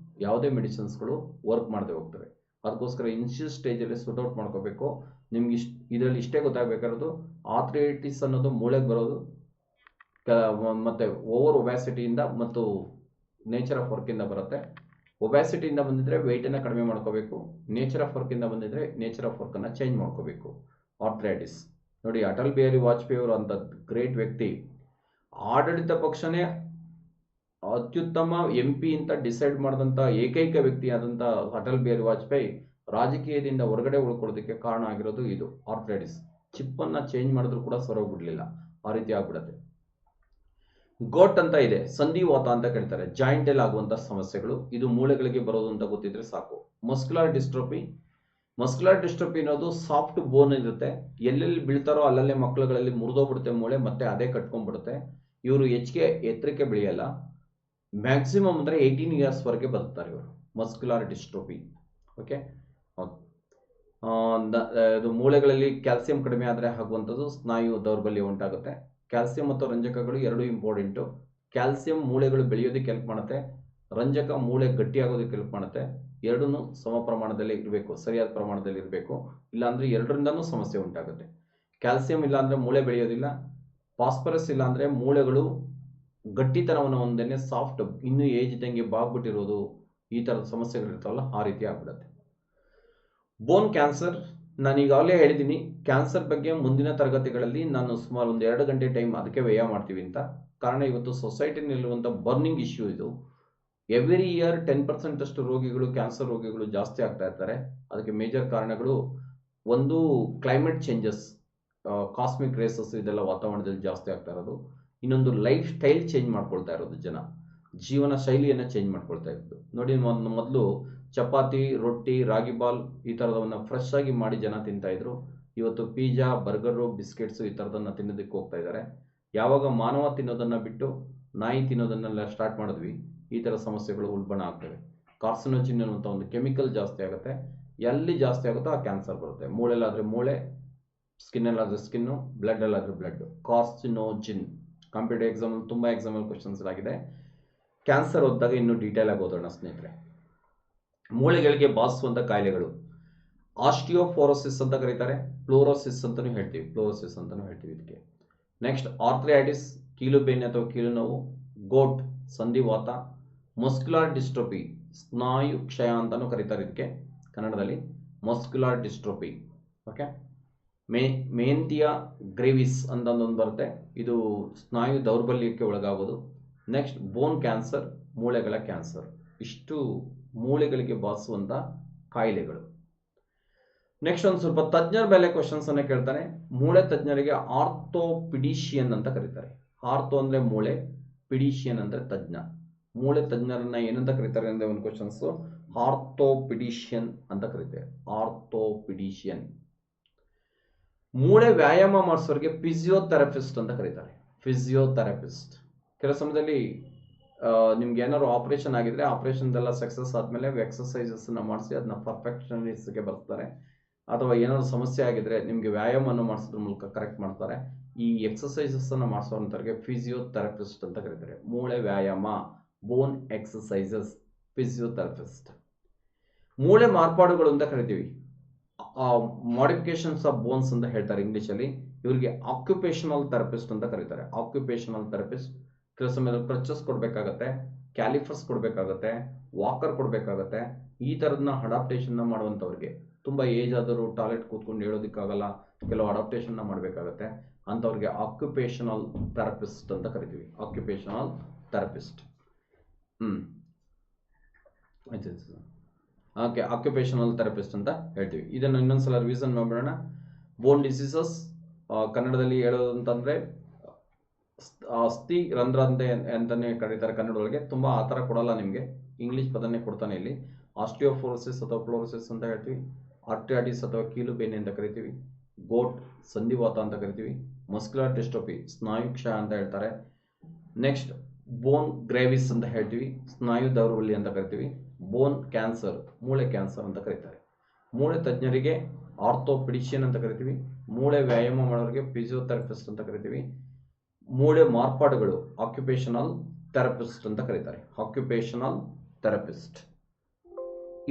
ಯಾವುದೇ ಮೆಡಿಸಿನ್ಸ್ಗಳು ವರ್ಕ್ ಮಾಡದೆ ಹೋಗ್ತವೆ. ಅದಕ್ಕೋಸ್ಕರ ಇನಿಷಿಯಲ್ ಸ್ಟೇಜ್ ಅಲ್ಲಿ ಸುಟ್ ಔಟ್ ಮಾಡ್ಕೋಬೇಕು. ನಿಮ್ಗೆ ಇದರಲ್ಲಿ ಇಷ್ಟೇ ಗೊತ್ತಾಗಬೇಕಾಗಿರೋದು, ಆರ್ಥ್ರೈಟಿಸ್ ಅನ್ನೋದು ಮೂಳೆಗೆ ಬರೋದು ಮತ್ತೆ ಓವರ್ ಒಬ್ಯಾಸಿಟಿಯಿಂದ ಮತ್ತು ನೇಚರ್ ಆಫ್ ವರ್ಕ್ ಇಂದ ಬರುತ್ತೆ. ಒಬ್ಯಾಸಿಟಿಯಿಂದ ಬಂದಿದ್ರೆ ವೆಯ್ಟ್ ಅನ್ನ ಕಡಿಮೆ ಮಾಡ್ಕೋಬೇಕು. ನೇಚರ್ ಆಫ್ ವರ್ಕ್ ಇಂದ ಬಂದಿದ್ರೆ ನೇಚರ್ ಆಫ್ ವರ್ಕ್ ಅನ್ನ ಚೇಂಜ್ ಮಾಡ್ಕೋಬೇಕು. ಆರ್ಥ್ರೈಟಿಸ್ ನೋಡಿ, ಅಟಲ್ ಬಿಹಾರಿ ವಾಜಪೇಯಿ ಅವರು ಅಂತ ಗ್ರೇಟ್ ವ್ಯಕ್ತಿ, ಆಡಳಿತ ಪಕ್ಷನೇ ಅತ್ಯುತ್ತಮ MP ಅಂತ ಡಿಸೈಡ್ ಮಾಡಿದಂತ ಏಕೈಕ ವ್ಯಕ್ತಿ ಆದಂತ ಅಟಲ್ ಬಿಹಾರಿ ವಾಜಪೇಯಿ ರಾಜಕೀಯದಿಂದ ಹೊರಗಡೆ ಉಳ್ಕೊಳ್ಳೋದಕ್ಕೆ ಕಾರಣ ಆಗಿರೋದು ಇದು ಆರ್ಥ್ರೈಟಿಸ್. ಚಿಪ್ಪನ್ನು ಚೇಂಜ್ ಮಾಡಿದ್ರು ಕೂಡ ಸರೋಗ್ಬಿಡ್ಲಿಲ್ಲ, ಆ ರೀತಿ ಆಗ್ಬಿಡುತ್ತೆ. ಗೋಟ್ ಅಂತ ಇದೆ, ಸಂಧಿವಾತ ಅಂತ ಕರೀತಾರೆ, ಜಾಯಿಂಟ್ ಅಲ್ಲಿ ಆಗುವಂತ ಸಮಸ್ಯೆಗಳು, ಇದು ಮೂಳೆಗಳಿಗೆ ಬರೋದು ಅಂತ ಗೊತ್ತಿದ್ರೆ ಸಾಕು. ಮಸ್ಕ್ಯುಲರ್ ಡಿಸ್ಟ್ರೋಫಿ, ಮಸ್ಕ್ಯುಲರ್ ಡಿಸ್ಟ್ರೋಫಿ ಅನ್ನೋದು ಸಾಫ್ಟ್ ಬೋನ್ ಇರುತ್ತೆ, ಎಲ್ಲೆಲ್ಲಿ ಬೀಳ್ತಾರೋ ಅಲ್ಲಲ್ಲೇ ಮಕ್ಕಳುಗಳಲ್ಲಿ ಮುರಿದೋಗ್ಬಿಡುತ್ತೆ ಮೂಳೆ, ಮತ್ತೆ ಅದೇ ಕಟ್ಕೊಂಡ್ಬಿಡುತ್ತೆ. ಇವರು ಹೆಚ್ಚಿಗೆ ಎತ್ತರಕ್ಕೆ ಬೆಳೆಯಲ್ಲ, ಮ್ಯಾಕ್ಸಿಮಮ್ ಅಂದರೆ 18 ಇಯರ್ಸ್ ವರೆಗೆ ಬದುಕ್ತಾರೆ ಇವರು. Muscular dystrophy. ಓಕೆ, ಇದು ಮೂಳೆಗಳಲ್ಲಿ ಕ್ಯಾಲ್ಸಿಯಂ ಕಡಿಮೆ ಆದರೆ ಆಗುವಂಥದ್ದು ಸ್ನಾಯು ದೌರ್ಬಲ್ಯ ಉಂಟಾಗುತ್ತೆ. ಕ್ಯಾಲ್ಸಿಯಂ ಮತ್ತು ರಂಜಕಗಳು ಎರಡೂ ಇಂಪಾರ್ಟೆಂಟು. ಕ್ಯಾಲ್ಸಿಯಂ ಮೂಳೆಗಳು ಬೆಳೆಯೋದಕ್ಕೆ ಹೆಲ್ಪ್ ಮಾಡುತ್ತೆ, ರಂಜಕ ಮೂಳೆ ಗಟ್ಟಿಯಾಗೋದಕ್ಕೆ ಹೆಲ್ಪ್ ಮಾಡುತ್ತೆ. ಎರಡೂ ಸಮ ಪ್ರಮಾಣದಲ್ಲಿ ಇರಬೇಕು, ಸರಿಯಾದ ಪ್ರಮಾಣದಲ್ಲಿ ಇರಬೇಕು, ಇಲ್ಲಾಂದರೆ ಎರಡರಿಂದನೂ ಸಮಸ್ಯೆ ಉಂಟಾಗುತ್ತೆ. ಕ್ಯಾಲ್ಸಿಯಂ ಇಲ್ಲಾಂದರೆ ಮೂಳೆ ಬೆಳೆಯೋದಿಲ್ಲ, ಫಾಸ್ಫರಸ್ ಇಲ್ಲಾಂದರೆ ಮೂಳೆಗಳು ಗಟ್ಟಿತನವನ್ನು ಹೊಂದೇನೆ ಸಾಫ್ಟ್, ಇನ್ನೂ ಏಜ್ ಇದ್ದಂಗೆ ಬಾಗ್ಬಿಟ್ಟಿರೋದು, ಈ ಥರದ ಸಮಸ್ಯೆಗಳಿರ್ತಾವಲ್ಲ ಆ ರೀತಿ ಆಗ್ಬಿಡುತ್ತೆ. ಬೋನ್ ಕ್ಯಾನ್ಸರ್, ನಾನು ಈಗಾಗಲೇ ಹೇಳಿದ್ದೀನಿ ಕ್ಯಾನ್ಸರ್ ಬಗ್ಗೆ ಮುಂದಿನ ತರಗತಿಗಳಲ್ಲಿ ನಾನು ಸುಮಾರು ಒಂದು 2 ಗಂಟೆ ಟೈಮ್ ಅದಕ್ಕೆ ವ್ಯಯ ಮಾಡ್ತೀವಿ ಅಂತ. ಕಾರಣ ಇವತ್ತು ಸೊಸೈಟಿನಲ್ಲಿರುವಂಥ ಬರ್ನಿಂಗ್ ಇಶ್ಯೂ ಇದು. ಎವ್ರಿ ಇಯರ್ 10% ಅಷ್ಟು ರೋಗಿಗಳು, ಕ್ಯಾನ್ಸರ್ ರೋಗಿಗಳು ಜಾಸ್ತಿ ಆಗ್ತಾ ಇರ್ತಾರೆ. ಅದಕ್ಕೆ ಮೇಜರ್ ಕಾರಣಗಳು, ಒಂದು ಕ್ಲೈಮೇಟ್ ಚೇಂಜಸ್, ಕಾಸ್ಮಿಕ್ ರೇಸಸ್, ಇದೆಲ್ಲ ವಾತಾವರಣದಲ್ಲಿ ಜಾಸ್ತಿ ಆಗ್ತಾ ಇರೋದು. ಇನ್ನೊಂದು ಲೈಫ್ ಸ್ಟೈಲ್ ಚೇಂಜ್ ಮಾಡ್ಕೊಳ್ತಾ ಇರೋದು, ಜೀವನ ಶೈಲಿಯನ್ನು ಚೇಂಜ್ ಮಾಡ್ಕೊಳ್ತಾ ಇರೋದು. ನೋಡಿ, ಮೊದಲು ಚಪಾತಿ, ರೊಟ್ಟಿ, ರಾಗಿ ಬಾಲ್ ಈ ಥರದವನ್ನ ಫ್ರೆಶ್ ಆಗಿ ಮಾಡಿ ಜನ ತಿಂತಾ ಇದ್ರು. ಇವತ್ತು ಪಿಜ್ಜಾ, ಬರ್ಗರು, ಬಿಸ್ಕೆಟ್ಸು ಈ ಥರದನ್ನ ತಿನ್ನೋದಕ್ಕೆ ಹೋಗ್ತಾ ಇದ್ದಾರೆ. ಯಾವಾಗ ಮಾನವ ತಿನ್ನೋದನ್ನ ಬಿಟ್ಟು ನಾಯಿ ತಿನ್ನೋದನ್ನೆಲ್ಲ ಸ್ಟಾರ್ಟ್ ಮಾಡಿದ್ವಿ, ಈ ಥರ ಸಮಸ್ಯೆಗಳು ಉಲ್ಬಣ ಆಗ್ತವೆ. ಕಾರ್ಸಿನೋಜಿನ್ ಅನ್ನುವಂಥ ಒಂದು ಕೆಮಿಕಲ್ ಜಾಸ್ತಿ ಆಗುತ್ತೆ, ಎಲ್ಲಿ ಜಾಸ್ತಿ ಆಗುತ್ತೋ ಆ ಕ್ಯಾನ್ಸರ್ ಬರುತ್ತೆ. ಮೂಳೆಲ್ಲಾದರೆ ಮೂಳೆ, ಸ್ಕಿನ್ನಲ್ಲಾದರೆ ಸ್ಕಿನ್ನು, ಬ್ಲಡ್ಡಲ್ಲಾದರೆ ಬ್ಲಡ್. ಕಾರ್ಸಿನೋಜಿನ್ ಕಾಂಪಿಟೇಟಿವ್ ಎಕ್ಸಾಮಲ್ಲಿ ತುಂಬ ಎಕ್ಸಾಮಲ್ ಕ್ವಶನ್ಸ್ ಆಗಿದೆ. ಕ್ಯಾನ್ಸರ್ ಓದಿದಾಗ ಇನ್ನೂ ಡೀಟೇಲ್ ಆಗಿ ಓದೋಣ ಸ್ನೇಹಿತರೆ. ಮೂಳೆಗಳಿಗೆ ಬಾಧಿಸುವಂಥ ಕಾಯಿಲೆಗಳು, ಆಸ್ಟಿಯೋಫೋರೋಸಿಸ್ ಅಂತ ಕರೀತಾರೆ, ಫ್ಲೋರೋಸಿಸ್ ಅಂತಲೂ ಹೇಳ್ತೀವಿ ಇದಕ್ಕೆ. ನೆಕ್ಸ್ಟ್ ಆರ್ಥ್ರೈಟಿಸ್, ಕೀಲು ಬೇನೆ ಅಥವಾ ಕೀಲು ನೋವು, ಗೋಟ್ ಸಂಧಿವಾತ, ಮಸ್ಕ್ಯುಲರ್ ಡಿಸ್ಟ್ರೋಫಿ ಸ್ನಾಯು ಕ್ಷಯ ಅಂತಲೂ ಕರೀತಾರೆ ಇದಕ್ಕೆ ಕನ್ನಡದಲ್ಲಿ, ಮಸ್ಕ್ಯುಲರ್ ಡಿಸ್ಟ್ರೋಫಿ. ಓಕೆ, ಮೇಂತಿಯಾ ಗ್ರೇವಿಸ್ ಅಂತ ಒಂದು ಬರುತ್ತೆ, ಇದು ಸ್ನಾಯು ದೌರ್ಬಲ್ಯಕ್ಕೆ ಒಳಗಾಗೋದು. ನೆಕ್ಸ್ಟ್ ಬೋನ್ ಕ್ಯಾನ್ಸರ್, ಮೂಳೆಗಳ ಕ್ಯಾನ್ಸರ್. ಇಷ್ಟು ಮೂಳೆಗಳಿಗೆ ಬಾಧಿಸುವಂಥ ಕಾಯಿಲೆಗಳು. ನೆಕ್ಸ್ಟ್ ಒಂದು ಸ್ವಲ್ಪ ತಜ್ಞರ ಮೇಲೆ ಕ್ವಶನ್ಸ್ ಅನ್ನ ಕೇಳ್ತಾನೆ. ಮೂಳೆ ತಜ್ಞರಿಗೆ ಆರ್ಥೋಪಿಡಿಷಿಯನ್ ಅಂತ ಕರೀತಾರೆ. ಆರ್ಥೋ ಅಂದ್ರೆ ಮೂಳೆ, ಪಿಡಿಷಿಯನ್ ಅಂದ್ರೆ ತಜ್ಞ. ಮೂಳೆ ತಜ್ಞರನ್ನ ಏನಂತ ಕರೀತಾರೆ ಅಂದ್ರೆ ಒಂದು ಕ್ವಶನ್ಸ್, ಆರ್ಥೋಪಿಡಿಷಿಯನ್ ಅಂತ ಕರೀತಾರೆ. ಆರ್ಥೋಪಿಡಿಷಿಯನ್. ಮೂಳೆ ವ್ಯಾಯಾಮ ಮಾಡಿಸೋರಿಗೆ ಫಿಸಿಯೋಥೆರಪಿಸ್ಟ್ ಅಂತ ಕರೀತಾರೆ. ಫಿಸಿಯೋಥೆರಪಿಸ್ಟ್. ಕೆಲವು ಸಮಯದಲ್ಲಿ ನಿಮ್ಗೆ ಏನಾದ್ರು ಆಪರೇಷನ್ ಆಗಿದ್ರೆ, ಆಪರೇಷನ್ದೆಲ್ಲ ಸಕ್ಸಸ್ ಆದಮೇಲೆ ಎಕ್ಸಸೈಸಸ್ನ ಮಾಡಿಸಿ ಅದನ್ನ ಪರ್ಫೆಕ್ಷನಿಸ್ಟ್ಗೆ ಬರ್ತಾರೆ. ಅಥವಾ ಏನಾದ್ರು ಸಮಸ್ಯೆ ಆಗಿದ್ರೆ ನಿಮಗೆ ವ್ಯಾಯಾಮವನ್ನು ಮಾಡಿಸೋದ್ರ ಮೂಲಕ ಕರೆಕ್ಟ್ ಮಾಡ್ತಾರೆ. ಈ ಎಕ್ಸಸೈಸಸ್ನ ಮಾಡಿಸೋಂಥವ್ರಿಗೆ ಫಿಸಿಯೋಥೆರಪಿಸ್ಟ್ ಅಂತ ಕರೀತಾರೆ. ಮೂಳೆ ವ್ಯಾಯಾಮ, ಬೋನ್ ಎಕ್ಸಸೈಸಸ್, ಫಿಸಿಯೋಥೆರಪಿಸ್ಟ್. ಮೂಳೆ ಮಾರ್ಪಾಡುಗಳು ಅಂತ ಕರಿತೀವಿ, ಮಾಡಿಫಿಕೇಶನ್ಸ್ ಆಫ್ ಬೋನ್ಸ್ ಅಂತ ಹೇಳ್ತಾರೆ ಇಂಗ್ಲೀಷಲ್ಲಿ. ಇವರಿಗೆ ಆಕ್ಯುಪೇಷನಲ್ ಥೆರಪಿಸ್ಟ್ ಅಂತ ಕರೀತಾರೆ. Occupational therapist. ಕೆಲವು ಸಮಯದಲ್ಲಿ ಕ್ರಚಸ್ ಕೊಡಬೇಕಾಗತ್ತೆ, ಕ್ಯಾಲಿಫರ್ಸ್ ಕೊಡಬೇಕಾಗತ್ತೆ, ವಾಕರ್ ಕೊಡಬೇಕಾಗತ್ತೆ. ಈ ಥರದನ್ನ ಅಡಾಪ್ಟೇಷನ್ನ ಮಾಡುವಂಥವ್ರಿಗೆ, ತುಂಬ ಏಜ್ ಆದರೂ ಟಾಯ್ಲೆಟ್ ಕೂತ್ಕೊಂಡು ಹೇಳೋದಕ್ಕಾಗಲ್ಲ, ಕೆಲವು ಅಡಾಪ್ಟೇಷನ್ನ ಮಾಡಬೇಕಾಗತ್ತೆ, ಅಂಥವ್ರಿಗೆ ಆಕ್ಯುಪೇಷನಲ್ ಥೆರಪಿಸ್ಟ್ ಅಂತ ಕರಿತೀವಿ. Occupational therapist. Okay, occupational therapist ಅಂತ ಹೇಳ್ತೀವಿ. ಇದನ್ನು ಇನ್ನೊಂದ್ಸಲ ರಿವಿಷನ್ ಮಾಡ್ಬಿಡೋಣ. ಬೋನ್ ಡಿಸೀಸಸ್ ಕನ್ನಡದಲ್ಲಿ ಹೇಳೋದಂತಂದ್ರೆ ಅಸ್ಥಿ ರಂಧ್ರ ಅಂತಾನೆ ಕರೀತಾರೆ ಕನ್ನಡದೊಳಗೆ. ತುಂಬ ಆ ಥರ ಕೊಡಲ್ಲ ನಿಮಗೆ, ಇಂಗ್ಲೀಷ್ ಪದನೇ ಕೊಡ್ತಾನೆ ಇಲ್ಲಿ. ಆಸ್ಟಿಯೋಫೋರೋಸಿಸ್ ಅಥವಾ ಫ್ಲೋರೋಸಿಸ್ ಅಂತ ಹೇಳ್ತೀವಿ. ಆರ್ಥ್ರೈಟಿಸ್ ಅಥವಾ ಕೀಲು ಬೇನೆ ಅಂತ ಕರಿತೀವಿ. ಗೋಟ್ ಸಂಧಿವಾತ ಅಂತ ಕರಿತೀವಿ. ಮಸ್ಕ್ಯುಲರ್ ಡಿಸ್ಟ್ರೋಫಿ ಸ್ನಾಯು ಕ್ಷಯ ಅಂತ ಹೇಳ್ತಾರೆ. ನೆಕ್ಸ್ಟ್ ಬೋನ್ ಗ್ರೇವಿಸ್ ಅಂತ ಹೇಳ್ತೀವಿ, ಸ್ನಾಯು ದೌರ್ಬಲ್ಯ ಅಂತ ಕರಿತೀವಿ. ಬೋನ್ ಕ್ಯಾನ್ಸರ್, ಮೂಳೆ ಕ್ಯಾನ್ಸರ್ ಅಂತ ಕರೀತಾರೆ. ಮೂಳೆ ತಜ್ಞರಿಗೆ ಆರ್ಥೋಪಿಡಿಷಿಯನ್ ಅಂತ ಕರಿತೀವಿ. ಮೂಳೆ ವ್ಯಾಯಾಮ ಮಾಡೋರಿಗೆ ಫಿಸಿಯೋಥೆರಪಿಸ್ಟ್ ಅಂತ ಕರಿತೀವಿ. ಮೂಳೆ ಮಾರ್ಪಾಡುಗಳು ಆಕ್ಯುಪೇಷನಲ್ ಥೆರಪಿಸ್ಟ್ ಅಂತ ಕರೀತಾರೆ. Occupational therapist.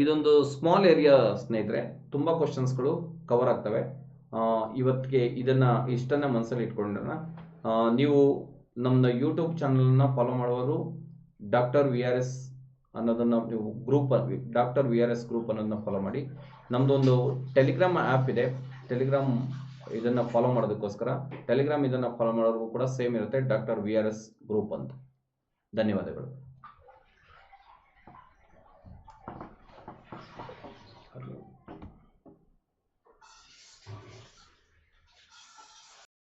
ಇದೊಂದು ಸ್ಮಾಲ್ ಏರಿಯಾ ಸ್ನೇಹಿತರೆ, ತುಂಬ ಕ್ವಶನ್ಸ್ಗಳು ಕವರ್ ಆಗ್ತವೆ. ಇವತ್ತಿಗೆ ಇಷ್ಟನ್ನ ಮನಸ್ಸಲ್ಲಿ ಇಟ್ಕೊಂಡ್ರೆ ನೀವು ನಮ್ಮ ಯೂಟ್ಯೂಬ್ ಚಾನಲ್ನ ಫಾಲೋ ಮಾಡುವವರು ಡಾಕ್ಟರ್ VRS ಅನ್ನೋದನ್ನು ನೀವು ಡಾಕ್ಟರ್ VRS ಗ್ರೂಪ್ ಅನ್ನೋದನ್ನ ಫಾಲೋ ಮಾಡಿ. ನಮ್ಮದೊಂದು ಟೆಲಿಗ್ರಾಮ್ ಆ್ಯಪ್ ಇದೆ, ಟೆಲಿಗ್ರಾಮ್ ಇದನ್ನು ಫಾಲೋ ಮಾಡೋದಕ್ಕೋಸ್ಕರ ಟೆಲಿಗ್ರಾಮ್ ಇದನ್ನು ಫಾಲೋ ಮಾಡೋರಿಗೂ ಕೂಡ ಸೇಮ್ ಇರುತ್ತೆ, ಡಾಕ್ಟರ್ VRS ಗ್ರೂಪ್ ಅಂತ. ಧನ್ಯವಾದಗಳು.